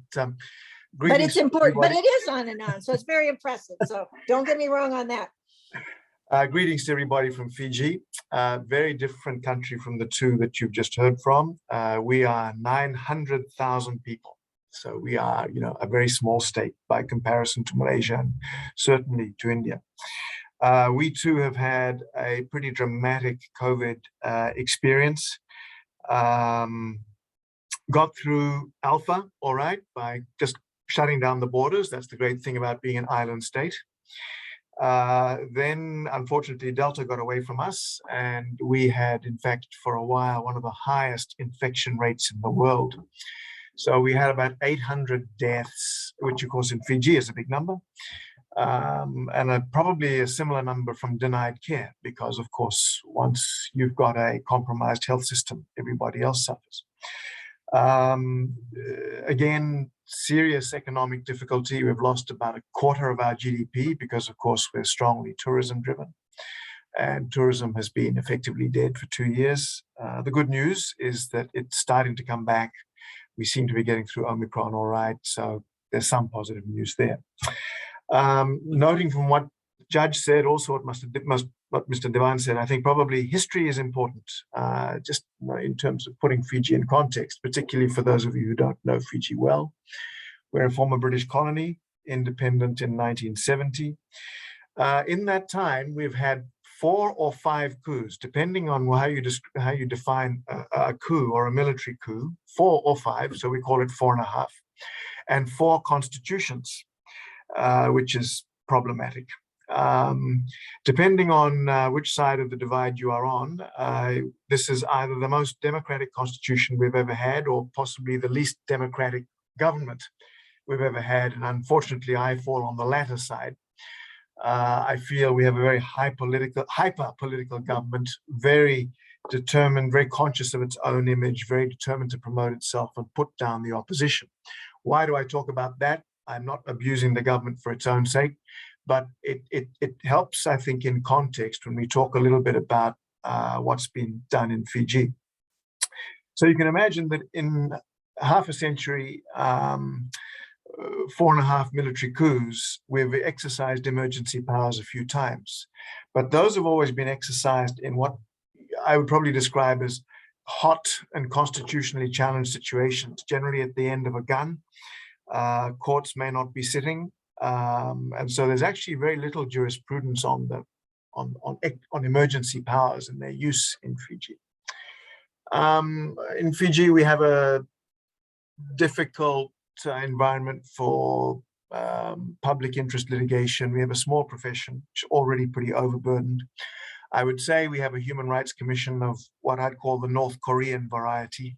it's important, but it is on and on, so it's very impressive. So don't get me wrong on that. Greetings to everybody from Fiji. Very different country from the two that you've just heard from. We are 900,000 people. So we are, a very small state by comparison to Malaysia and certainly to India. We too have had a pretty dramatic COVID experience. Got through Alpha, all right, by just shutting down the borders. That's the great thing about being an island state. Then, unfortunately, Delta got away from us, and we had, in fact, for a while, one of the highest infection rates in the world. So we had about 800 deaths, which, of course, in Fiji is a big number. And probably a similar number from denied care, because, of course, once you've got a compromised health system, everybody else suffers. Again, serious economic difficulty. We've lost about a quarter of our GDP because, of course, we're strongly tourism driven, and tourism has been effectively dead for 2 years. The good news is that it's starting to come back. We seem to be getting through Omicron all right, so there's some positive news there. Noting from what Judge said, also what Mr. Devan said, I think probably history is important, just in terms of putting Fiji in context, particularly for those of you who don't know Fiji well. We're a former British colony, independent in 1970. In that time, we've had 4 or 5 coups, depending on how you define a coup or a military coup, 4 or 5, so we call it 4.5, and 4 constitutions, which is problematic. Depending on which side of the divide you are on, this is either the most democratic constitution we've ever had, or possibly the least democratic government we've ever had. And unfortunately, I fall on the latter side. I feel we have a very hyper political government, very determined, very conscious of its own image, very determined to promote itself and put down the opposition. Why do I talk about that? I'm not abusing the government for its own sake, but it helps, I think, in context when we talk a little bit about what's been done in Fiji. So you can imagine that in half a century, 4.5 military coups, we've exercised emergency powers a few times, but those have always been exercised in what I would probably describe as hot and constitutionally challenged situations, generally at the end of a gun. Courts may not be sitting, and so there's actually very little jurisprudence on emergency powers and their use in Fiji. In Fiji, we have a difficult environment for public interest litigation. We have a small profession, which is already pretty overburdened. I would say we have a human rights commission of what I'd call the North Korean variety,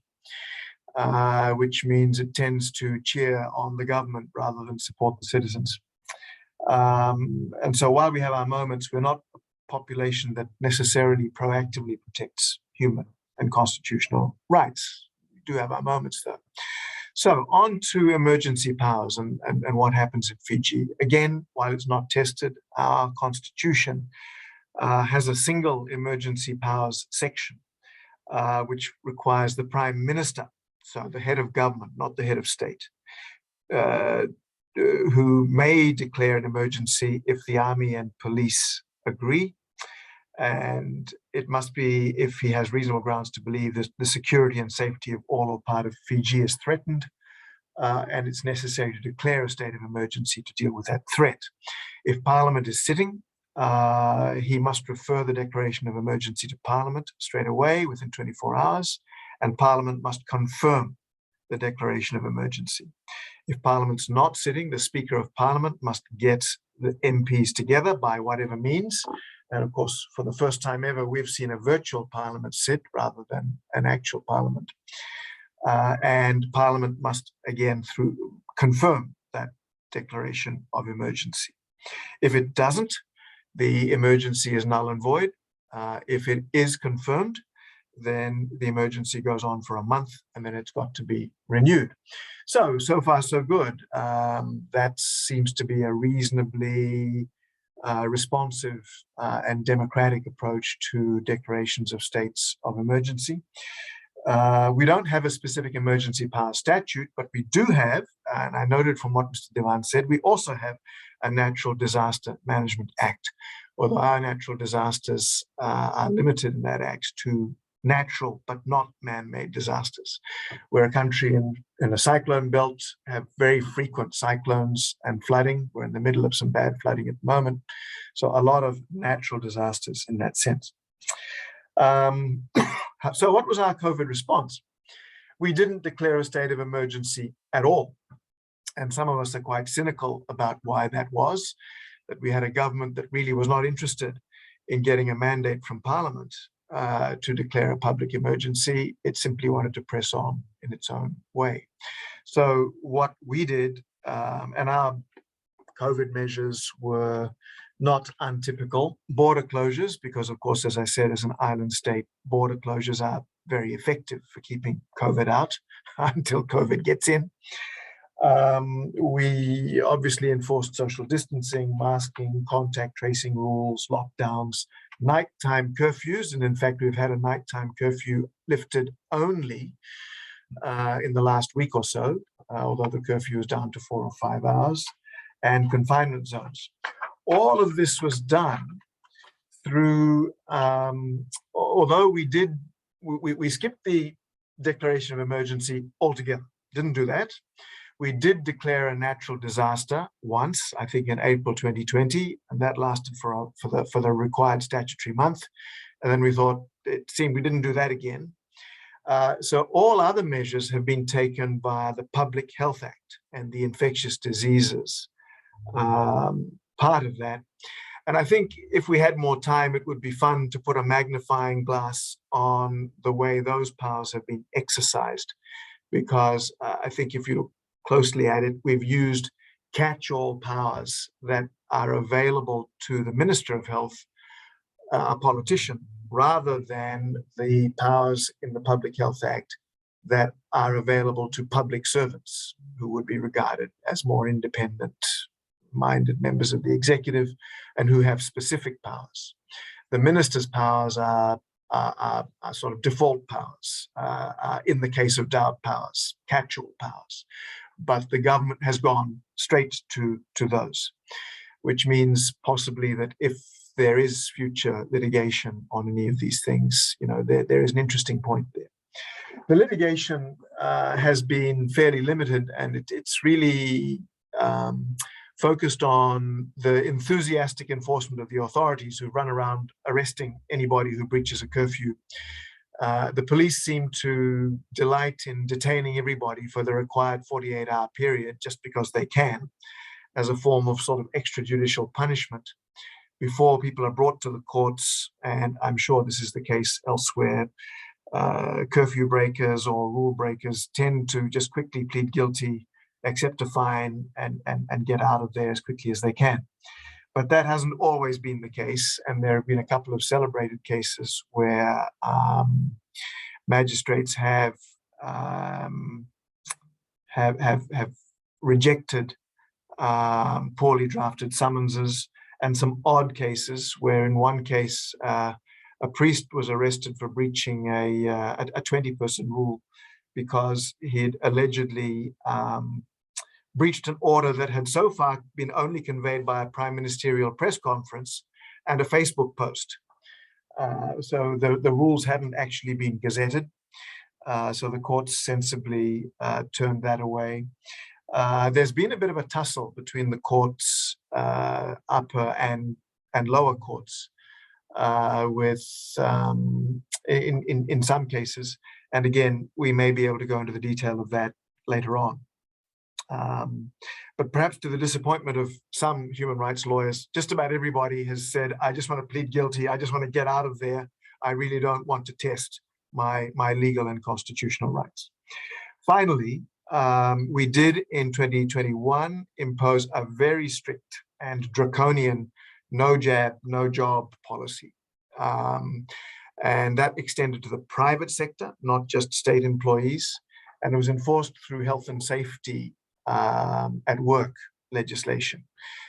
which means it tends to cheer on the government rather than support the citizens. And so while we have our moments, we're not a population that necessarily proactively protects human and constitutional rights. We do have our moments though. So on to emergency powers and what happens in Fiji. Again, while it's not tested, our constitution has a single emergency powers section, which requires the Prime Minister, so the head of government, not the head of state, who may declare an emergency if the army and police agree. And it must be if he has reasonable grounds to believe that the security and safety of all or part of Fiji is threatened, and it's necessary to declare a state of emergency to deal with that threat. If Parliament is sitting, he must refer the declaration of emergency to Parliament straight away within 24 hours, and Parliament must confirm the declaration of emergency. If Parliament's not sitting, the Speaker of Parliament must get the MPs together by whatever means. And of course, for the first time ever, we've seen a virtual Parliament sit rather than an actual Parliament. And Parliament must again confirm that declaration of emergency. If it doesn't, the emergency is null and void. If it is confirmed, then the emergency goes on for a month and then it's got to be renewed. So far so good. That seems to be a reasonably responsive and democratic approach to declarations of states of emergency. We don't have a specific emergency power statute, but we do have, and I noted from what Mr. Dewan said, we also have a Natural Disaster Management Act, although our natural disasters are limited in that act to natural but not man-made disasters. We're a country in a cyclone belt, have very frequent cyclones and flooding. We're in the middle of some bad flooding at the moment. So a lot of natural disasters in that sense. So what was our COVID response? We didn't declare a state of emergency at all. And some of us are quite cynical about why that was, that we had a government that really was not interested in getting a mandate from Parliament to declare a public emergency. It simply wanted to press on in its own way. So what we did, and our COVID measures were not untypical. Border closures, because of course, as I said, as an island state, border closures are very effective for keeping COVID out until COVID gets in. We obviously enforced social distancing, masking, contact tracing rules, lockdowns, nighttime curfews, and in fact, we've had a nighttime curfew lifted only in the last week or so, although the curfew is down to 4 or 5 hours, and confinement zones. All of this was done through, although we skipped the declaration of emergency altogether, didn't do that. We did declare a natural disaster once, I think in April 2020, and that lasted for the required statutory month. And then we thought, it seemed we didn't do that again. So all other measures have been taken by the Public Health Act and the infectious diseases part of that. And I think if we had more time, it would be fun to put a magnifying glass on the way those powers have been exercised. Because I think if you closely at it, we've used catch-all powers that are available to the Minister of Health, a politician, rather than the powers in the Public Health Act that are available to public servants who would be regarded as more independent-minded members of the executive and who have specific powers. The minister's powers are sort of default powers, in the case of doubt powers, catch-all powers. But the government has gone straight to those, which means possibly that if there is future litigation on any of these things, there is an interesting point there. The litigation has been fairly limited, and it's really focused on the enthusiastic enforcement of the authorities who run around arresting anybody who breaches a curfew. The police seem to delight in detaining everybody for the required 48-hour period just because they can, as a form of sort of extrajudicial punishment before people are brought to the courts. And I'm sure this is the case elsewhere. Curfew breakers or rule breakers tend to just quickly plead guilty, accept a fine, and get out of there as quickly as they can. But that hasn't always been the case, and there have been a couple of celebrated cases where magistrates have rejected poorly drafted summonses, and some odd cases where, in one case, a priest was arrested for breaching a 20-person rule because he'd allegedly breached an order that had so far been only conveyed by a prime ministerial press conference and a Facebook post. So the rules hadn't actually been gazetted. So the courts sensibly turned that away. There's been a bit of a tussle between the courts, upper and lower courts, with in some cases. And again, we may be able to go into the detail of that later on. But perhaps to the disappointment of some human rights lawyers, just about everybody has said, I just want to plead guilty. I just want to get out of there. I really don't want to test my legal and constitutional rights. Finally, we did in 2021 impose a very strict and draconian no jab, no job policy. And that extended to the private sector, not just state employees. And it was enforced through health and safety at work legislation,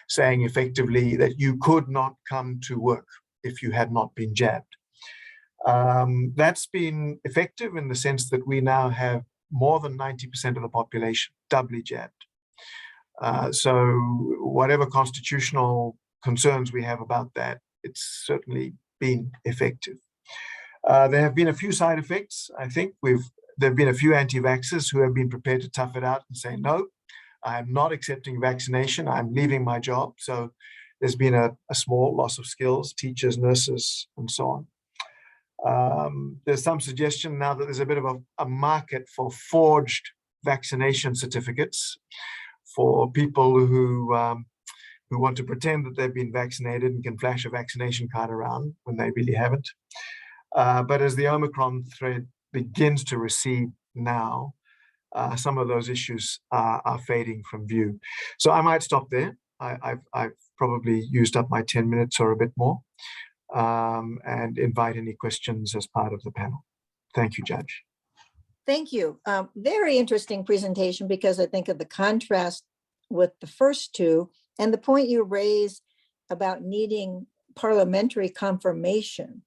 saying effectively that you could not come to work if you had not been jabbed. That's been effective in the sense that we now have more than 90% of the population doubly jabbed. So whatever constitutional concerns we have about that, it's certainly been effective. There have been a few side effects. I think there have been a few anti-vaxxers who have been prepared to tough it out and say, no, I'm not accepting vaccination, I'm leaving my job. So there's been a small loss of skills, teachers, nurses, and so on. There's some suggestion now that there's a bit of a market for forged vaccination certificates for people who want to pretend that they've been vaccinated and can flash a vaccination card around when they really haven't. But as the Omicron thread begins to recede now, some of those issues are fading from view. So I might stop there. I've probably used up my 10 minutes or a bit more, and invite any questions as part of the panel. Thank you, Judge. Thank you. Very interesting presentation, because I think of the contrast with the first two and the point you raised about needing parliamentary confirmation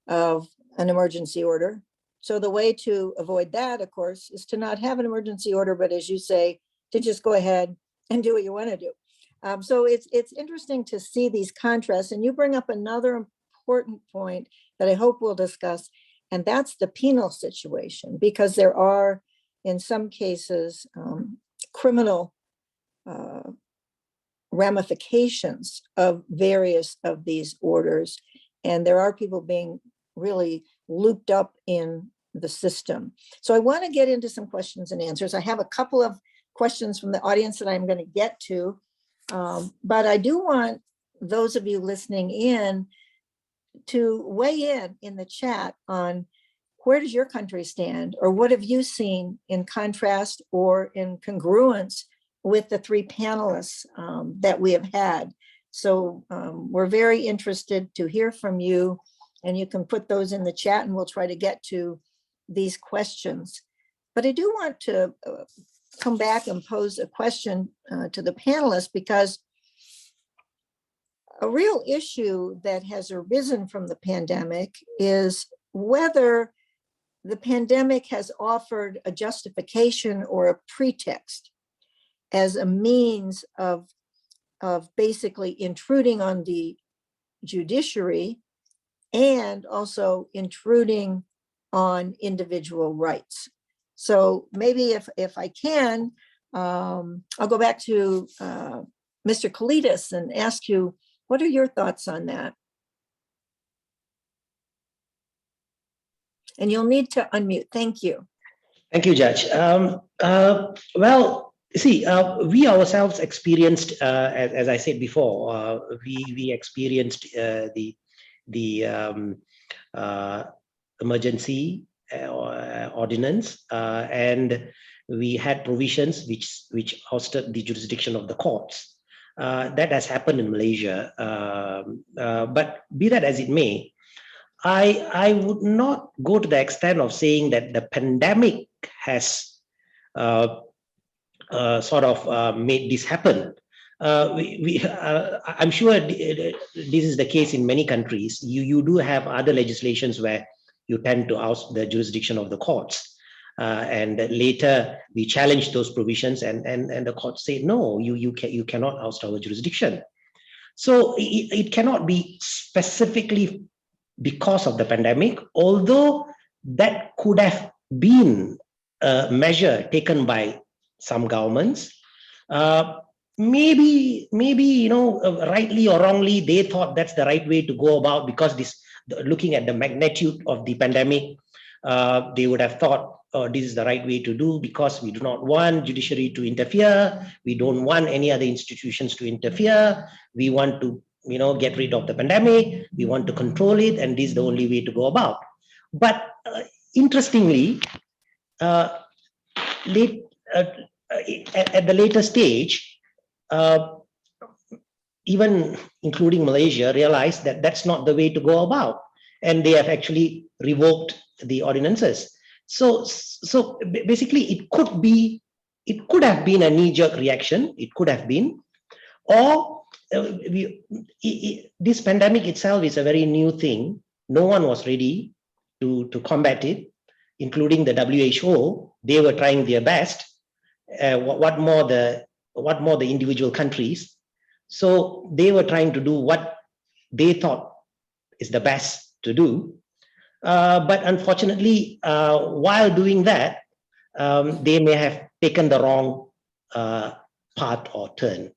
of an emergency order. So the way to avoid that, of course, is to not have an emergency order, but as you say, to just go ahead and do what you want to do. So it's interesting to see these contrasts. And you bring up another important point that I hope we'll discuss, and that's the penal situation, because there are, in some cases, criminal ramifications of various of these orders. And there are people being really looped up in the system. So I want to get into some questions and answers. I have a couple of questions from the audience that I'm going to get to, but I do want those of you listening in to weigh in the chat on where does your country stand? Or what have you seen in contrast or in congruence with the three panelists that we have had? So we're very interested to hear from you, and you can put those in the chat and we'll try to get to these questions. But I do want to come back and pose a question to the panelists, because a real issue that has arisen from the pandemic is whether the pandemic has offered a justification or a pretext as a means of basically intruding on the judiciary and also intruding on individual rights. So maybe if I can, I'll go back to Mr. Kalidas and ask you, what are your thoughts on that? And you'll need to unmute. Thank you. Thank you, Judge. Well, see, we ourselves experienced, as I said before, we experienced the emergency ordinance, and we had provisions which hosted the jurisdiction of the courts. That has happened in Malaysia, but be that as it may, I would not go to the extent of saying that the pandemic has sort of made this happen. I'm sure this is the case in many countries. You do have other legislations where you tend to oust the jurisdiction of the courts. And later we challenged those provisions, and the court said, no, you cannot oust our jurisdiction. So it cannot be specifically because of the pandemic, although that could have been a measure taken by some governments. Maybe rightly or wrongly, they thought that's the right way to go about, because looking at the magnitude of the pandemic, they would have thought, oh, this is the right way to do, because we do not want judiciary to interfere. We don't want any other institutions to interfere. We want to, get rid of the pandemic. We want to control it, and this is the only way to go about. But interestingly, at the later stage, even including Malaysia, realized that that's not the way to go about, and they have actually revoked the ordinances. So basically, it could have been a knee-jerk reaction. It could have been, or this pandemic itself is a very new thing. No one was ready to combat it, including the WHO. They were trying their best. What more the individual countries? So they were trying to do what they thought is the best to do. But unfortunately, while doing that, they may have taken the wrong path or turn.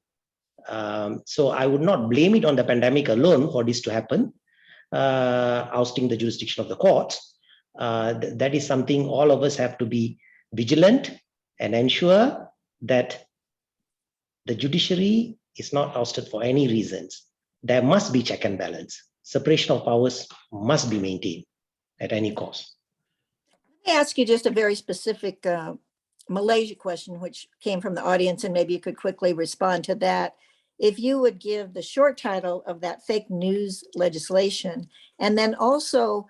So I would not blame it on the pandemic alone for this to happen, ousting the jurisdiction of the courts. That is something all of us have to be vigilant and ensure that the judiciary is not ousted for any reasons. There must be check and balance. Separation of powers must be maintained at any cost. Let me ask you just a very specific Malaysia question, which came from the audience, and maybe you could quickly respond to that. If you would give the short title of that fake news legislation, and then also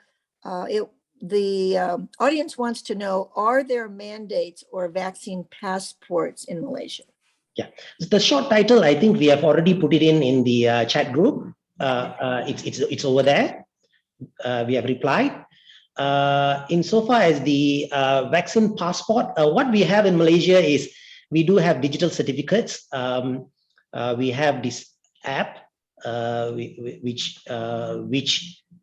the audience wants to know, are there mandates or vaccine passports in Malaysia? Yeah, the short title, I think we have already put it in the chat group. It's over there. We have replied. Insofar as the vaccine passport, what we have in Malaysia is we do have digital certificates. We have this app which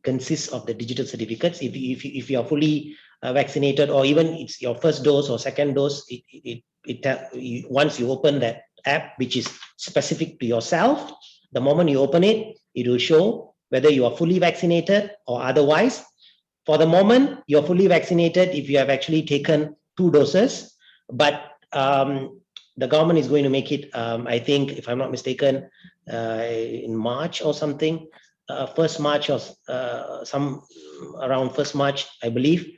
consists of the digital certificates. If you are fully vaccinated, or even it's your first dose or second dose, once you open that app, which is specific to yourself, the moment you open it, it will show whether you are fully vaccinated or otherwise. For the moment, you're fully vaccinated if you have actually taken 2 doses, but the government is going to make it, I think, if I'm not mistaken, in March or something, 1st March or around 1st March, I believe,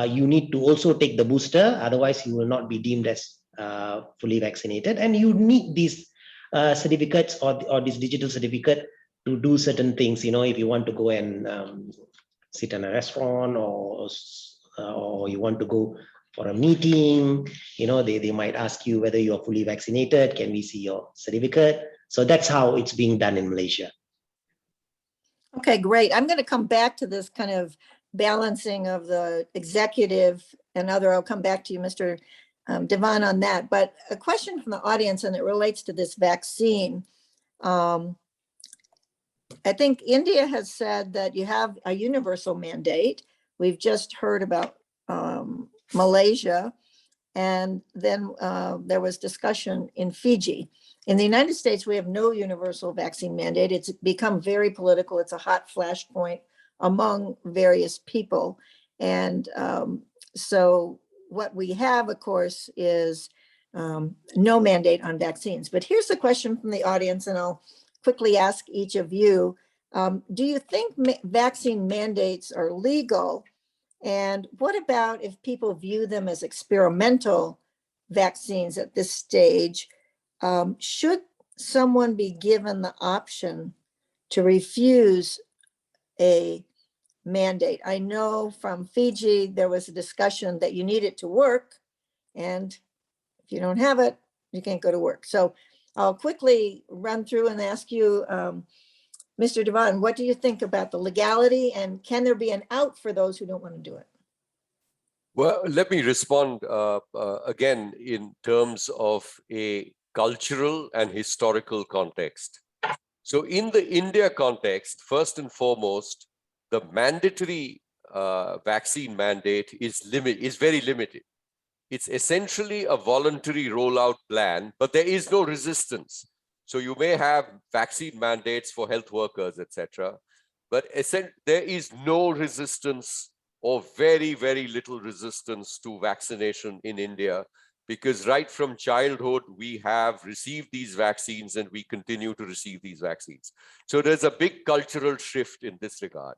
you need to also take the booster, otherwise you will not be deemed as fully vaccinated. And you need these certificates or this digital certificate to do certain things. If you want to go and sit in a restaurant, or you want to go for a meeting, they might ask you whether you are fully vaccinated. Can we see your certificate? So that's how it's being done in Malaysia. Okay, great. I'm going to come back to this kind of balancing of the executive and other. I'll come back to you, Mr. Devan, on that. But a question from the audience, and it relates to this vaccine. I think India has said that you have a universal mandate. We've just heard about Malaysia, and then there was discussion in Fiji. In the United States, we have no universal vaccine mandate. It's become very political. It's a hot flashpoint among various people. And so what we have, of course, is no mandate on vaccines. But here's the question from the audience, and I'll quickly ask each of you. Do you think vaccine mandates are legal? And what about if people view them as experimental vaccines at this stage? Should someone be given the option to refuse a mandate? I know from Fiji, there was a discussion that you need it to work. And if you don't have it, you can't go to work. So I'll quickly run through and ask you, Mr. Devan, what do you think about the legality, and can there be an out for those who don't want to do it? Well, let me respond again in terms of a cultural and historical context. So in the India context, first and foremost, the mandatory vaccine mandate is very limited. It's essentially a voluntary rollout plan, but there is no resistance. So you may have vaccine mandates for health workers, etc., but there is no resistance, or very, very little resistance to vaccination in India, because right from childhood, we have received these vaccines and we continue to receive these vaccines. So there's a big cultural shift in this regard.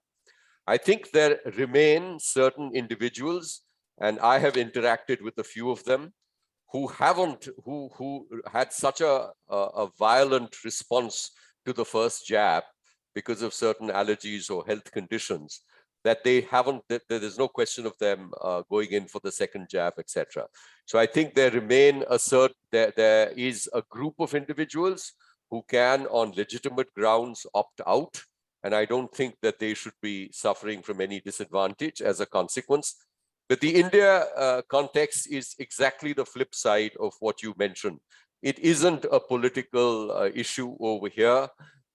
I think there remain certain individuals, and I have interacted with a few of them, who had such a violent response to the first jab because of certain allergies or health conditions, that there's no question of them going in for the second jab, etc. So I think there is a group of individuals who can, on legitimate grounds, opt out. And I don't think that they should be suffering from any disadvantage as a consequence. But the India context is exactly the flip side of what you mentioned. It isn't a political issue over here.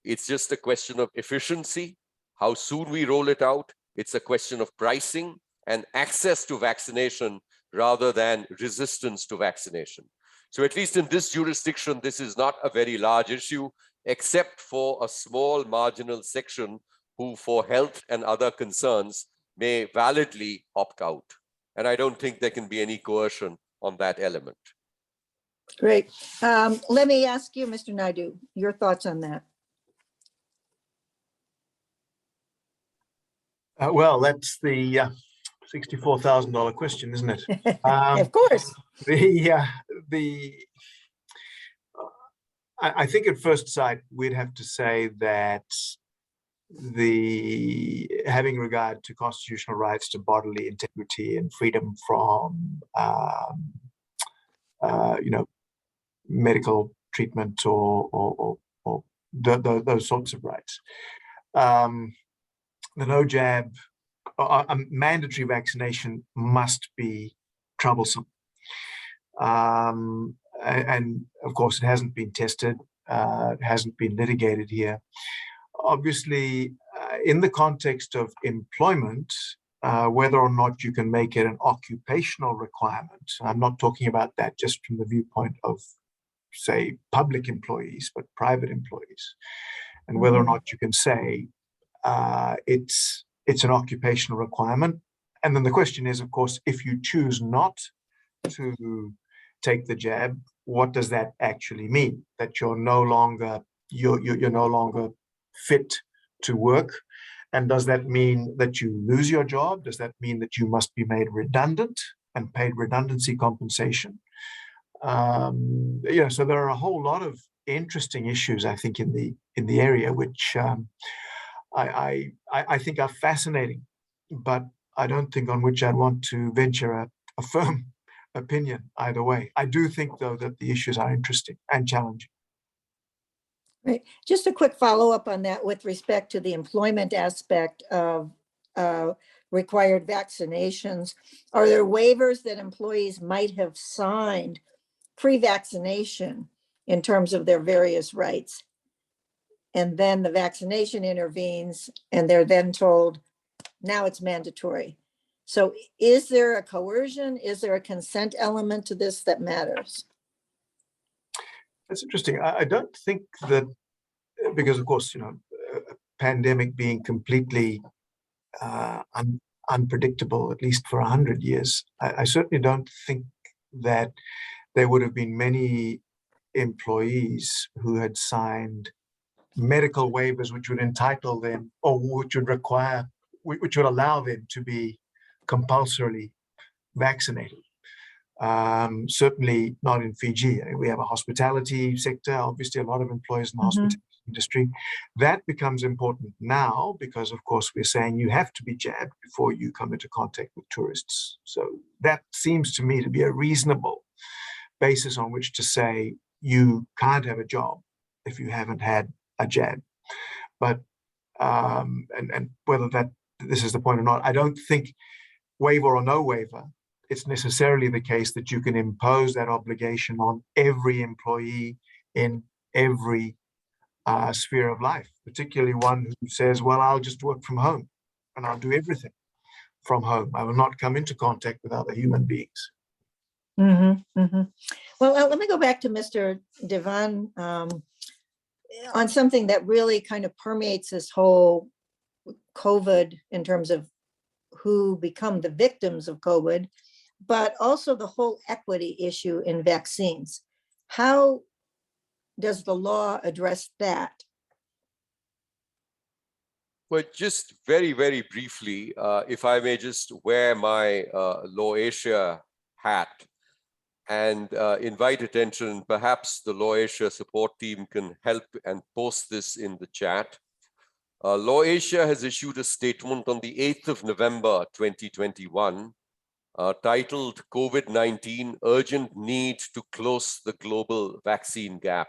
It's just a question of efficiency, how soon we roll it out. It's a question of pricing and access to vaccination rather than resistance to vaccination. So at least in this jurisdiction, this is not a very large issue, except for a small marginal section who, for health and other concerns, may validly opt out. And I don't think there can be any coercion on that element. Great. Let me ask you, Mr. Naidu, your thoughts on that. Well, that's the $64,000 question, isn't it? Of course. I think at first sight, we'd have to say that having regard to constitutional rights to bodily integrity and freedom from medical treatment or those sorts of rights. The no jab, mandatory vaccination must be troublesome. And of course, it hasn't been tested, it hasn't been litigated here. Obviously, in the context of employment, whether or not you can make it an occupational requirement, I'm not talking about that just from the viewpoint of, say, public employees, but private employees, and whether or not you can say it's an occupational requirement. And then the question is, of course, if you choose not to take the jab, what does that actually mean? That you're no longer fit to work. And does that mean that you lose your job? Does that mean that you must be made redundant and paid redundancy compensation? So there are a whole lot of interesting issues, I think, in the area, which I think are fascinating, but I don't think on which I'd want to venture a firm opinion either way. I do think, though, that the issues are interesting and challenging. Right. Just a quick follow-up on that with respect to the employment aspect of required vaccinations. Are there waivers that employees might have signed pre-vaccination in terms of their various rights? And then the vaccination intervenes and they're then told, now it's mandatory. So is there a coercion? Is there a consent element to this that matters? That's interesting. I don't think that, because of course, a pandemic being completely unpredictable, at least for 100 years, I certainly don't think that there would have been many employees who had signed medical waivers which would entitle them, or which would allow them to be compulsorily vaccinated. Certainly not in Fiji. We have a hospitality sector, obviously a lot of employees in the hospitality industry. That becomes important now because, of course, we're saying you have to be jabbed before you come into contact with tourists. So that seems to me to be a reasonable basis on which to say you can't have a job if you haven't had a jab. But and whether this is the point or not, I don't think, waiver or no waiver, it's necessarily the case that you can impose that obligation on every employee in every sphere of life, particularly one who says, well, I'll just work from home and I'll do everything from home. I will not come into contact with other human beings. Well, let me go back to Mr. Devan on something that really kind of permeates this whole COVID in terms of who become the victims of COVID, but also the whole equity issue in vaccines. How does the law address that? Well, just very, very briefly, if I may just wear my LAWASIA hat and invite attention, perhaps the LAWASIA support team can help and post this in the chat. LAWASIA has issued a statement on the 8th of November, 2021, titled COVID-19 Urgent Need to Close the Global Vaccine Gap.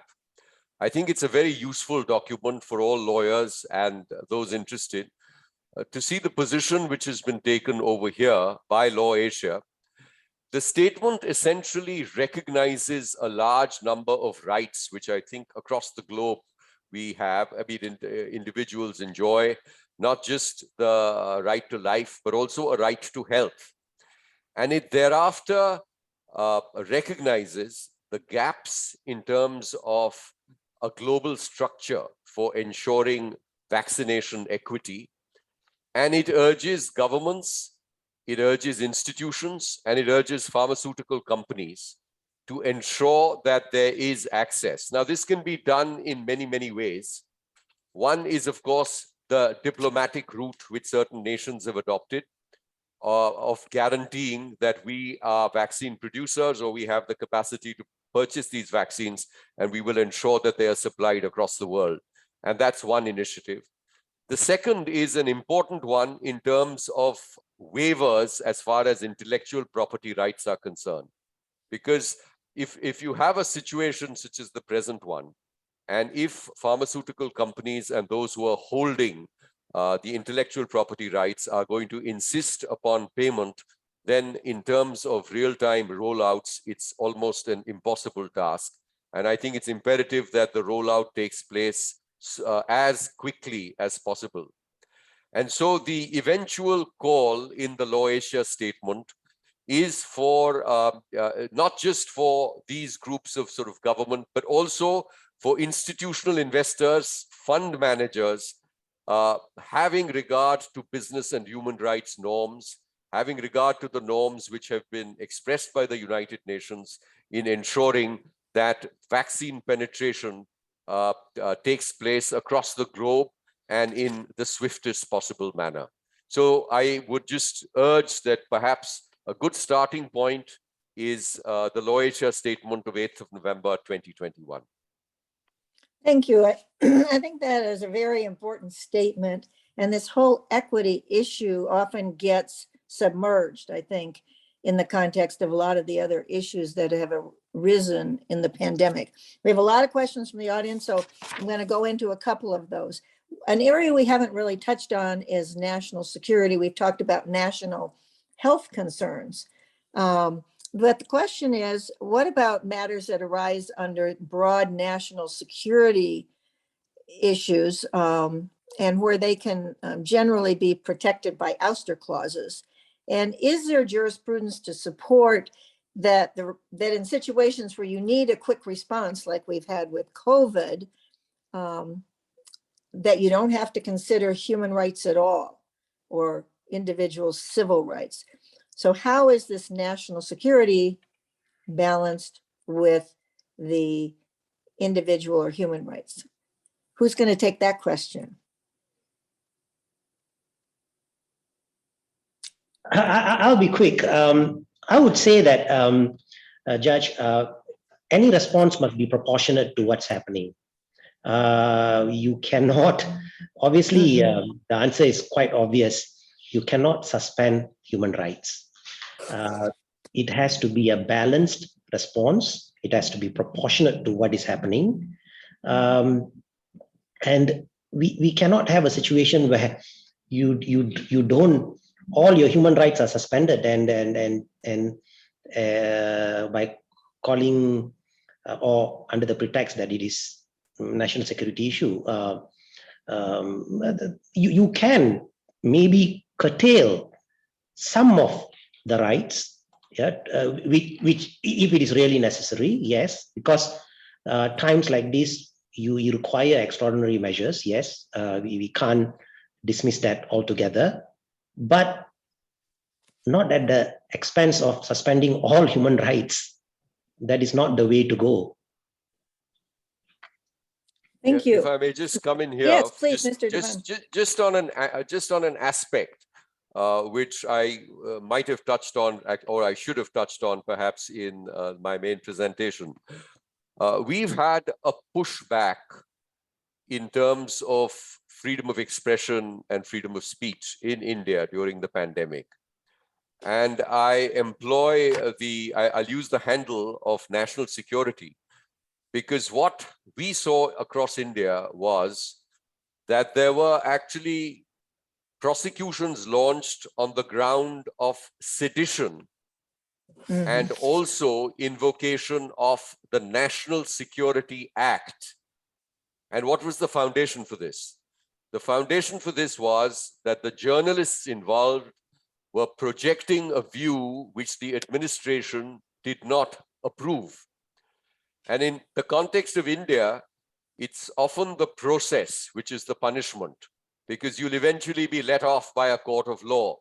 I think it's a very useful document for all lawyers and those interested to see the position which has been taken over here by LAWASIA. The statement essentially recognizes a large number of rights, which I think across the globe we have. I mean, individuals enjoy not just the right to life, but also a right to health. And it thereafter recognizes the gaps in terms of a global structure for ensuring vaccination equity. And it urges governments, it urges institutions, and it urges pharmaceutical companies to ensure that there is access. Now, this can be done in many, many ways. One is, of course, the diplomatic route which certain nations have adopted of guaranteeing that we are vaccine producers or we have the capacity to purchase these vaccines and we will ensure that they are supplied across the world. And that's one initiative. The second is an important one in terms of waivers as far as intellectual property rights are concerned. Because if you have a situation such as the present one, and if pharmaceutical companies and those who are holding the intellectual property rights are going to insist upon payment, then in terms of real-time rollouts, it's almost an impossible task. And I think it's imperative that the rollout takes place as quickly as possible. And so the eventual call in the LAWASIA statement is for not just for these groups of sort of government, but also for institutional investors, fund managers, having regard to business and human rights norms, having regard to the norms which have been expressed by the United Nations in ensuring that vaccine penetration takes place across the globe and in the swiftest possible manner. So I would just urge that perhaps a good starting point is the LAWASIA statement of 8th of November 2021. Thank you. I think that is a very important statement. And this whole equity issue often gets submerged, I think, in the context of a lot of the other issues that have arisen in the pandemic. We have a lot of questions from the audience, so I'm going to go into a couple of those. An area we haven't really touched on is national security. We've talked about national health concerns. But the question is, what about matters that arise under broad national security issues and where they can generally be protected by ouster clauses? And is there jurisprudence to support that that in situations where you need a quick response, like we've had with COVID, that you don't have to consider human rights at all or individual civil rights? So how is this national security balanced with the individual or human rights? Who's going to take that question? I'll be quick. I would say that, Judge, any response must be proportionate to what's happening. You cannot, obviously, the answer is quite obvious. You cannot suspend human rights. It has to be a balanced response. It has to be proportionate to what is happening. And we cannot have a situation where you don't, all your human rights are suspended and by calling or under the pretext that it is national security issue, you can maybe curtail some of the rights, which if it is really necessary, yes, because times like this, you require extraordinary measures, yes, we can't dismiss that altogether, but not at the expense of suspending all human rights. That is not the way to go. Thank you. If I may just come in here. Yes, please, Mr. Devan. Just on an aspect which I might have touched on, or I should have touched on perhaps in my main presentation. We've had a pushback in terms of freedom of expression and freedom of speech in India during the pandemic. And I employ I'll use the handle of national security, because what we saw across India was that there were actually prosecutions launched on the ground of sedition and also invocation of the National Security Act. And what was the foundation for this? The foundation for this was that the journalists involved were projecting a view which the administration did not approve. And in the context of India, it's often the process which is the punishment, because you'll eventually be let off by a court of law.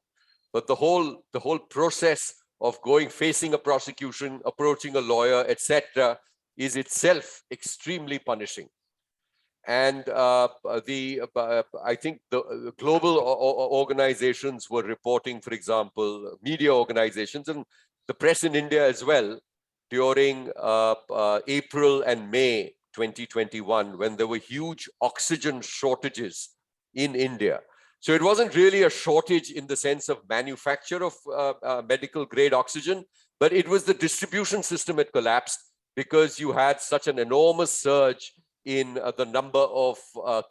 But the whole process of facing a prosecution, approaching a lawyer, etc., is itself extremely punishing. And I think the global organizations were reporting, for example, media organizations and the press in India as well, during April and May 2021, when there were huge oxygen shortages in India. So it wasn't really a shortage in the sense of manufacture of medical grade oxygen, but it was the distribution system had collapsed because you had such an enormous surge in the number of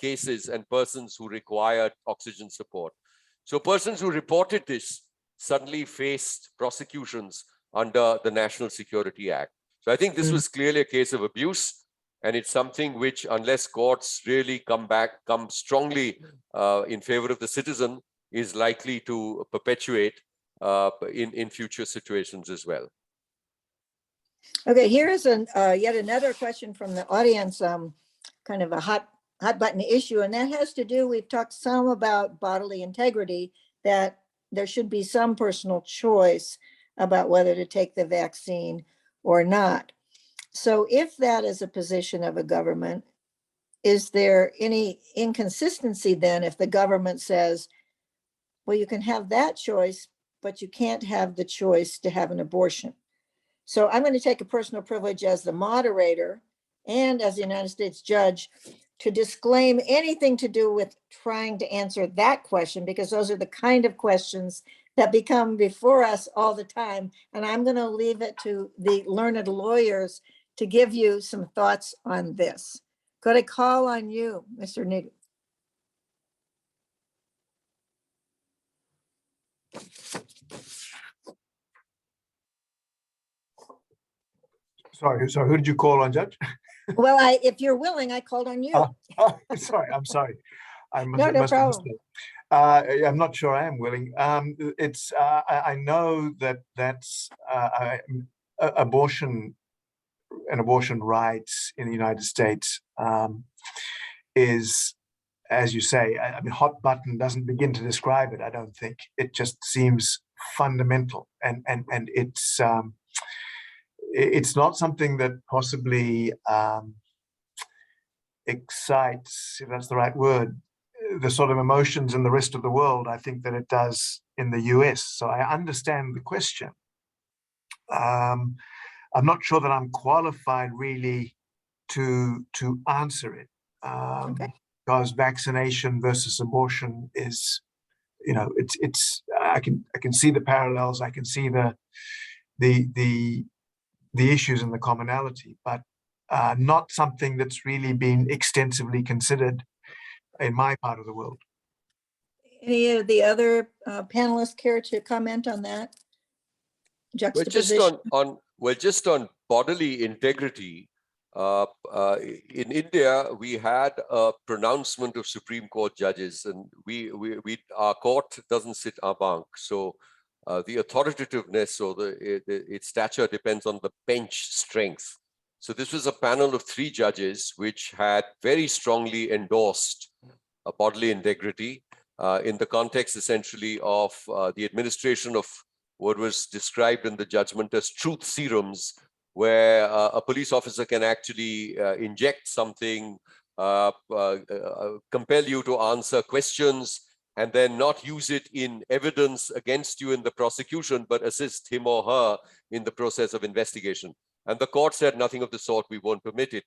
cases and persons who required oxygen support. So persons who reported this suddenly faced prosecutions under the National Security Act. So I think this was clearly a case of abuse, and it's something which, unless courts really come strongly in favor of the citizen, is likely to perpetuate in future situations as well. Okay, here is yet another question from the audience, kind of a hot button issue, and that has to do, we've talked some about bodily integrity, that there should be some personal choice about whether to take the vaccine or not. So if that is a position of a government, is there any inconsistency then if the government says, well, you can have that choice, but you can't have the choice to have an abortion? So I'm going to take a personal privilege as the moderator and as a United States judge to disclaim anything to do with trying to answer that question, because those are the kind of questions that become before us all the time. And I'm going to leave it to the learned lawyers to give you some thoughts on this. Could I call on you, Mr. Nigg? Sorry, who did you call on, Judge? Well, if you're willing, I called on you. Sorry, I'm sorry. I must, No, no must have missed problem. it. I'm not sure I am willing. I know that that's abortion and abortion rights in the United States is, as you say, I mean, hot button doesn't begin to describe it. I don't think it just seems fundamental, and it's not something that possibly excites, if that's the right word, the sort of emotions in the rest of the world. I think that it does in the US. So I understand the question. I'm not sure that I'm qualified really to answer it, Okay. because vaccination versus abortion is, you know, it's I can see the parallels. I can see the issues and the commonality, but not something that's really been extensively considered in my part of the world. Any of the other panelists care to comment on that Well, juxtaposition? just on bodily integrity, in India, we had a pronouncement of Supreme Court judges, and our court doesn't sit en banc. So the authoritativeness or its stature depends on the bench strength. So this was a panel of 3 judges which had very strongly endorsed bodily integrity in the context essentially of the administration of what was described in the judgment as truth serums, where a police officer can actually inject something, compel you to answer questions, and then not use it in evidence against you in the prosecution, but assist him or her in the process of investigation. And the court said nothing of the sort, we won't permit it.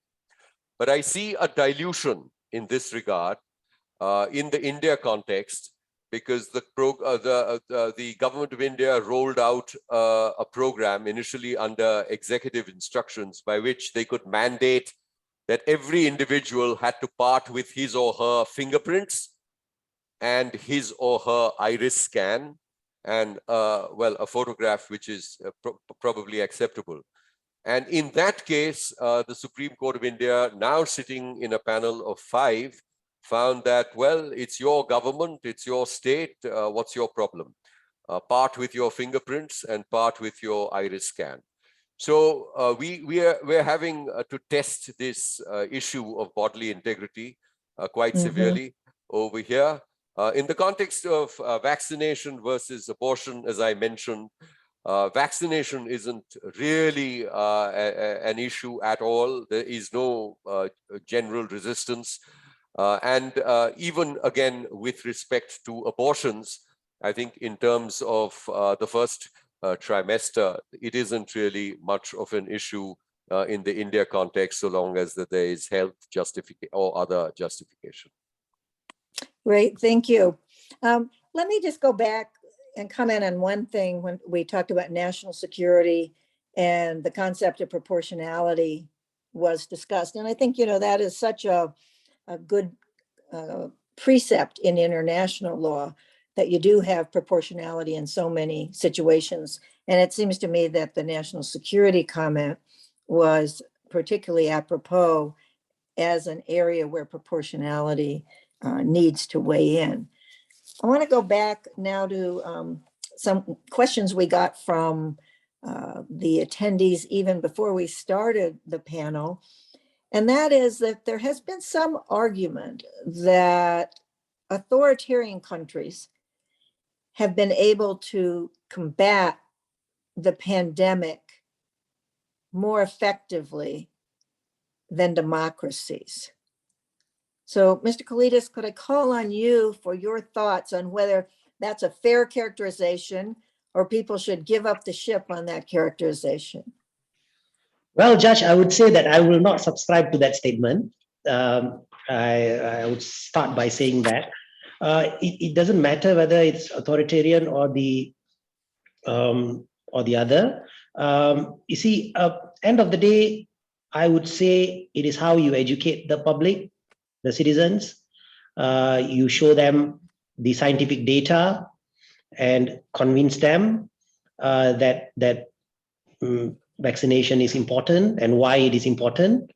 But I see a dilution in this regard in the India context, because the government of India rolled out a program initially under executive instructions by which they could mandate that every individual had to part with his or her fingerprints and his or her iris scan and, well, a photograph which is probably acceptable. And in that case, the Supreme Court of India, now sitting in a panel of 5, found that, well, it's your government, it's your state, what's your problem? Part with your fingerprints and part with your iris scan. So we're having to test this issue of bodily integrity quite severely over here. In the context of vaccination versus abortion, as I mentioned, vaccination isn't really an issue at all. There is no general resistance. And even again, with respect to abortions, I think in terms of the first trimester, it isn't really much of an issue in the India context, so long as that there is health justification or other justification. Great, thank you. Let me just go back and comment on one thing when we talked about national security and the concept of proportionality was discussed. And I think, you know, that is such a good precept in international law, that you do have proportionality in so many situations. And it seems to me that the national security comment was particularly apropos as an area where proportionality needs to weigh in. I want to go back now to some questions we got from the attendees even before we started the panel. And that is that there has been some argument that authoritarian countries have been able to combat the pandemic more effectively than democracies. So, Mr. Kalidas, could I call on you for your thoughts on whether that's a fair characterization or people should give up the ship on that characterization? Well, Judge, I would say that I will not subscribe to that statement. I would start by saying that it doesn't matter whether it's authoritarian or the other. You see, end of the day, I would say it is how you educate the public, the citizens. You show them the scientific data and convince them that vaccination is important and why it is important.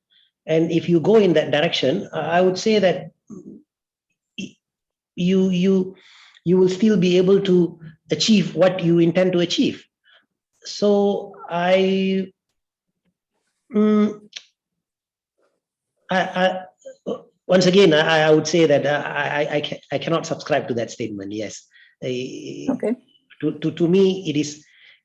And if you go in that direction, I would say that you will still be able to achieve what you intend to achieve. So once again, I would say that I cannot subscribe to that statement. Yes. Okay. To me,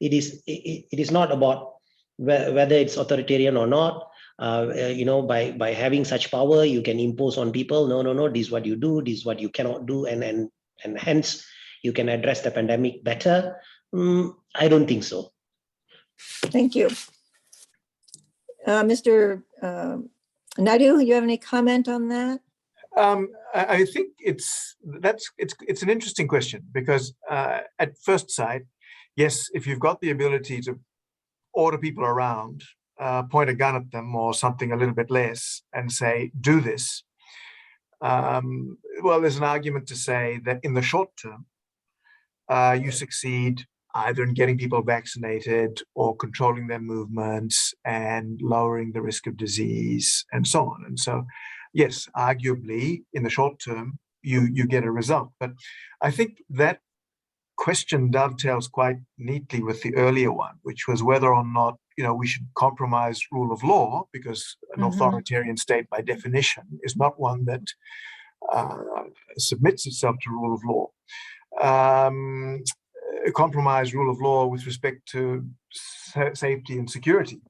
it is not about whether it's authoritarian or not. By having such power, you can impose on people. No. This is what you do. This is what you cannot do, and hence you can address the pandemic better. I don't think so. Thank you. Mr. Naidu, you have any comment on that? I think it's an interesting question because at first sight, yes, if you've got the ability to order people around, point a gun at them or something a little bit less and say, do this. Well, there's an argument to say that in the short term, you succeed either in getting people vaccinated or controlling their movements and lowering the risk of disease and so on. And so, yes, arguably in the short term, you get a result. But I think that question dovetails quite neatly with the earlier one, which was whether or not, we should compromise rule of law, because an authoritarian state by definition is not one that submits itself to rule of law. Compromise rule of law with respect to safety and security.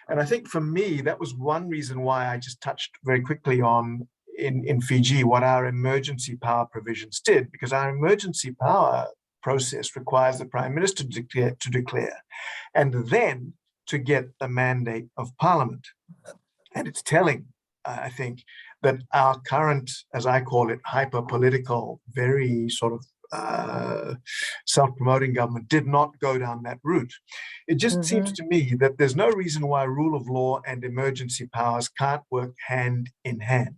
And I think for me, that was one reason why I just touched very quickly on in Fiji what our emergency power provisions did, because our emergency power process requires the Prime Minister to declare and then to get the mandate of Parliament. And it's telling, I think, that our current, as I call it, hyper-political, very sort of self-promoting government did not go down that route. It just seems to me that there's no reason why rule of law and emergency powers can't work hand in hand.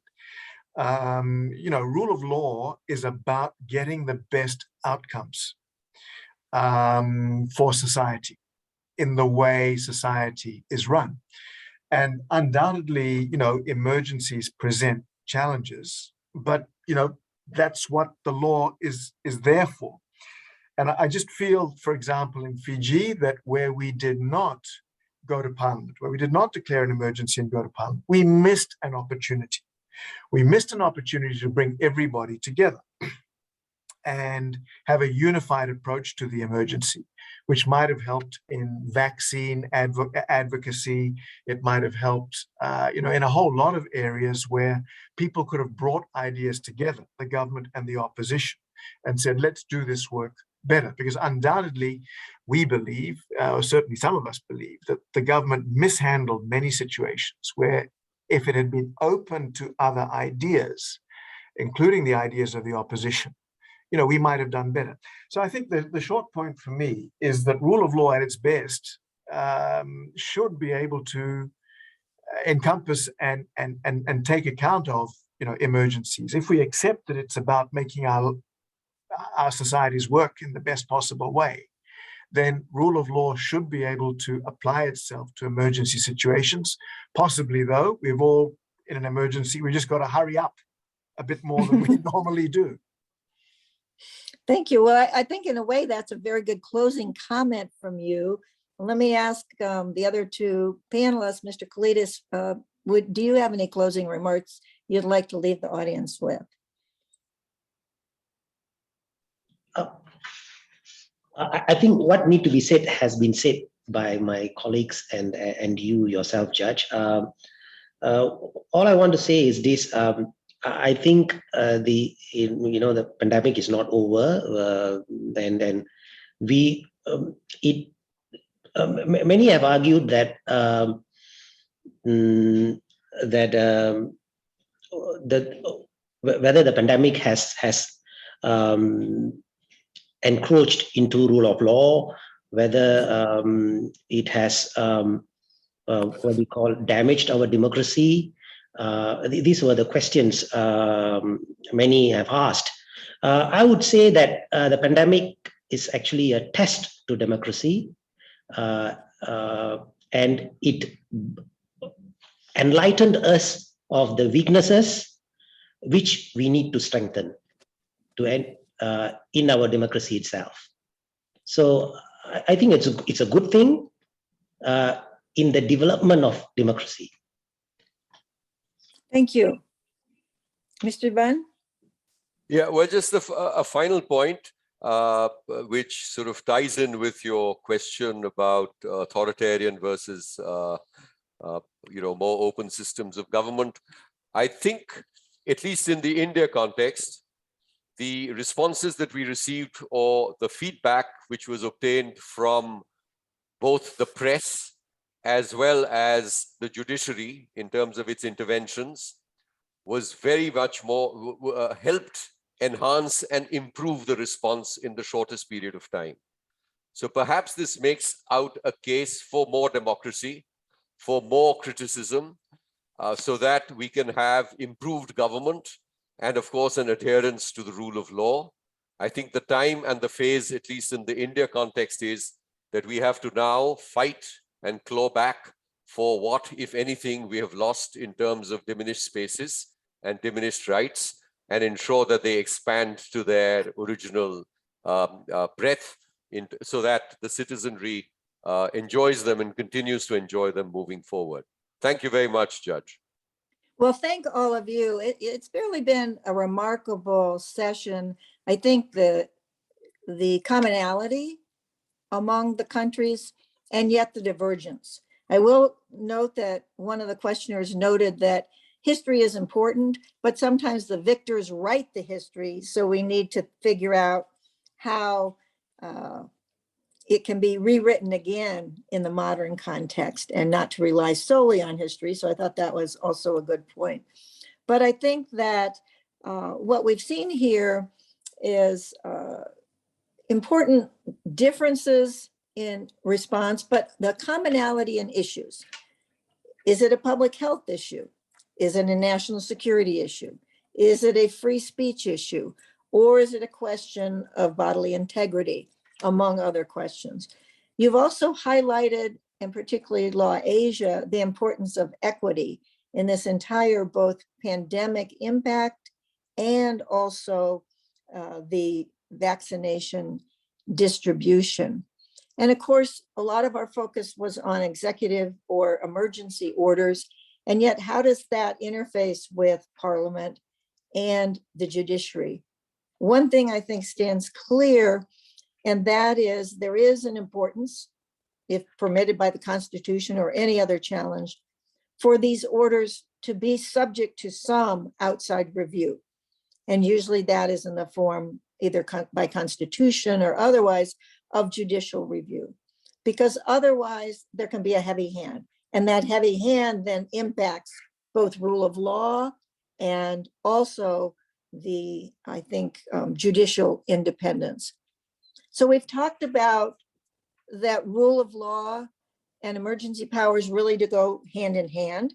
Rule of law is about getting the best outcomes for society in the way society is run. And undoubtedly, emergencies present challenges, but, that's what the law is there for. And I just feel, for example, in Fiji, that where we did not go to Parliament, where we did not declare an emergency and go to Parliament, we missed an opportunity. We missed an opportunity to bring everybody together and have a unified approach to the emergency, which might have helped in vaccine advocacy. It might have helped, in a whole lot of areas where people could have brought ideas together, the government and the opposition, and said, let's do this work better. Because undoubtedly, we believe, or certainly some of us believe, that the government mishandled many situations where if it had been open to other ideas, including the ideas of the opposition, we might have done better. So I think the short point for me is that rule of law at its best should be able to encompass and take account of, emergencies. If we accept that it's about making our societies work in the best possible way, then rule of law should be able to apply itself to emergency situations. Possibly, though, we've all in an emergency, we just got to hurry up a bit more than we normally do. Thank you. Well, I think in a way that's a very good closing comment from you. Let me ask the other two panelists, Mr. Kalidas, do you have any closing remarks you'd like to leave the audience with? I think what needs to be said has been said by my colleagues and you yourself, Judge. All I want to say is this. I think the pandemic is not over, and we many have argued that whether the pandemic has encroached into rule of law, whether it has what we call damaged our democracy. These were the questions many have asked. I would say that the pandemic is actually a test to democracy, and it enlightened us of the weaknesses which we need to strengthen to end in our democracy itself. So I think it's a good thing in the development of democracy. Thank you. Mr. Van? Yeah, well, just a final point, which sort of ties in with your question about authoritarian versus, more open systems of government. I think, at least in the India context, the responses that we received or the feedback which was obtained from both the press as well as the judiciary in terms of its interventions was very much more helped enhance and improve the response in the shortest period of time. So perhaps this makes out a case for more democracy, for more criticism, so that we can have improved government and, of course, an adherence to the rule of law. I think the time and the phase, at least in the India context, is that we have to now fight and claw back for what, if anything, we have lost in terms of diminished spaces and diminished rights, and ensure that they expand to their original breadth, so that the citizenry enjoys them and continues to enjoy them moving forward. Thank you very much, Judge. Well, thank all of you. It's really been a remarkable session. I think the commonality among the countries and yet the divergence. I will note that one of the questioners noted that history is important, but sometimes the victors write the history. So we need to figure out how it can be rewritten again in the modern context and not to rely solely on history. So I thought that was also a good point. But I think that what we've seen here is important differences in response, but the commonality in issues. Is it a public health issue? Is it a national security issue? Is it a free speech issue? Or is it a question of bodily integrity, among other questions? You've also highlighted, and particularly LAWASIA, the importance of equity in this entire both pandemic impact and also the vaccination distribution. And of course, a lot of our focus was on executive or emergency orders. And yet, how does that interface with Parliament and the judiciary? One thing I think stands clear, and that is there is an importance, if permitted by the Constitution or any other challenge, for these orders to be subject to some outside review. And usually that is in the form either by Constitution or otherwise of judicial review, because otherwise there can be a heavy hand. And that heavy hand then impacts both rule of law and also the, I think, judicial independence. So we've talked about that rule of law and emergency powers really to go hand in hand,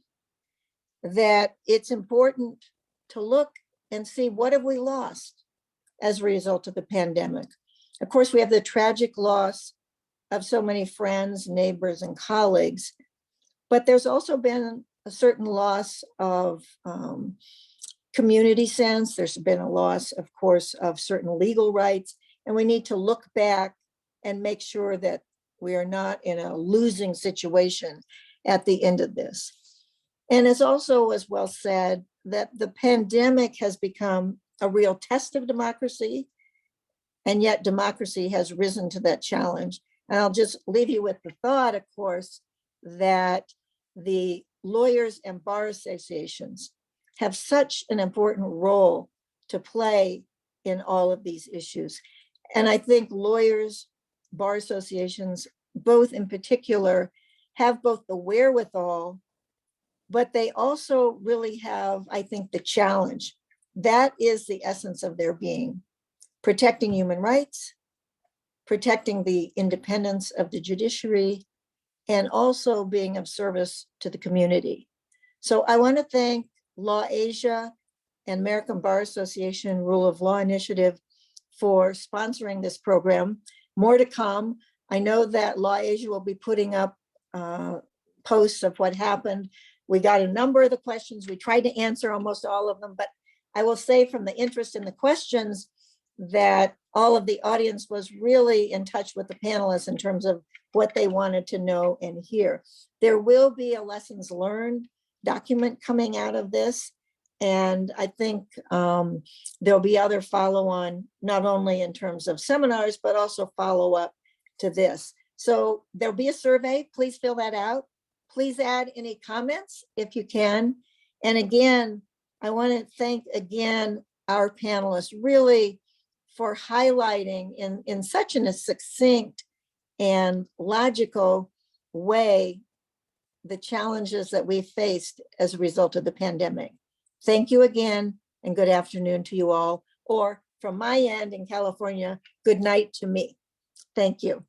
that it's important to look and see what have we lost as a result of the pandemic. Of course, we have the tragic loss of so many friends, neighbors, and colleagues, but there's also been a certain loss of community sense. There's been a loss, of course, of certain legal rights, and we need to look back and make sure that we are not in a losing situation at the end of this. And it's also, as well said, that the pandemic has become a real test of democracy, and yet democracy has risen to that challenge. And I'll just leave you with the thought, of course, that the lawyers and bar associations have such an important role to play in all of these issues. And I think lawyers, bar associations, both in particular, have both the wherewithal, but they also really have, I think, the challenge. That is the essence of their being: protecting human rights, protecting the independence of the judiciary, and also being of service to the community. So I want to thank LAWASIA and American Bar Association Rule of Law Initiative for sponsoring this program. More to come. I know that LAWASIA will be putting up posts of what happened. We got a number of the questions. We tried to answer almost all of them, but I will say from the interest in the questions that all of the audience was really in touch with the panelists in terms of what they wanted to know and hear. There will be a lessons learned document coming out of this. And I think there'll be other follow-on, not only in terms of seminars, but also follow-up to this. So there'll be a survey. Please fill that out. Please add any comments if you can. And again, I want to thank again our panelists really for highlighting in such a succinct and logical way the challenges that we faced as a result of the pandemic. Thank you again, and good afternoon to you all, or from my end in California, good night to me. Thank you.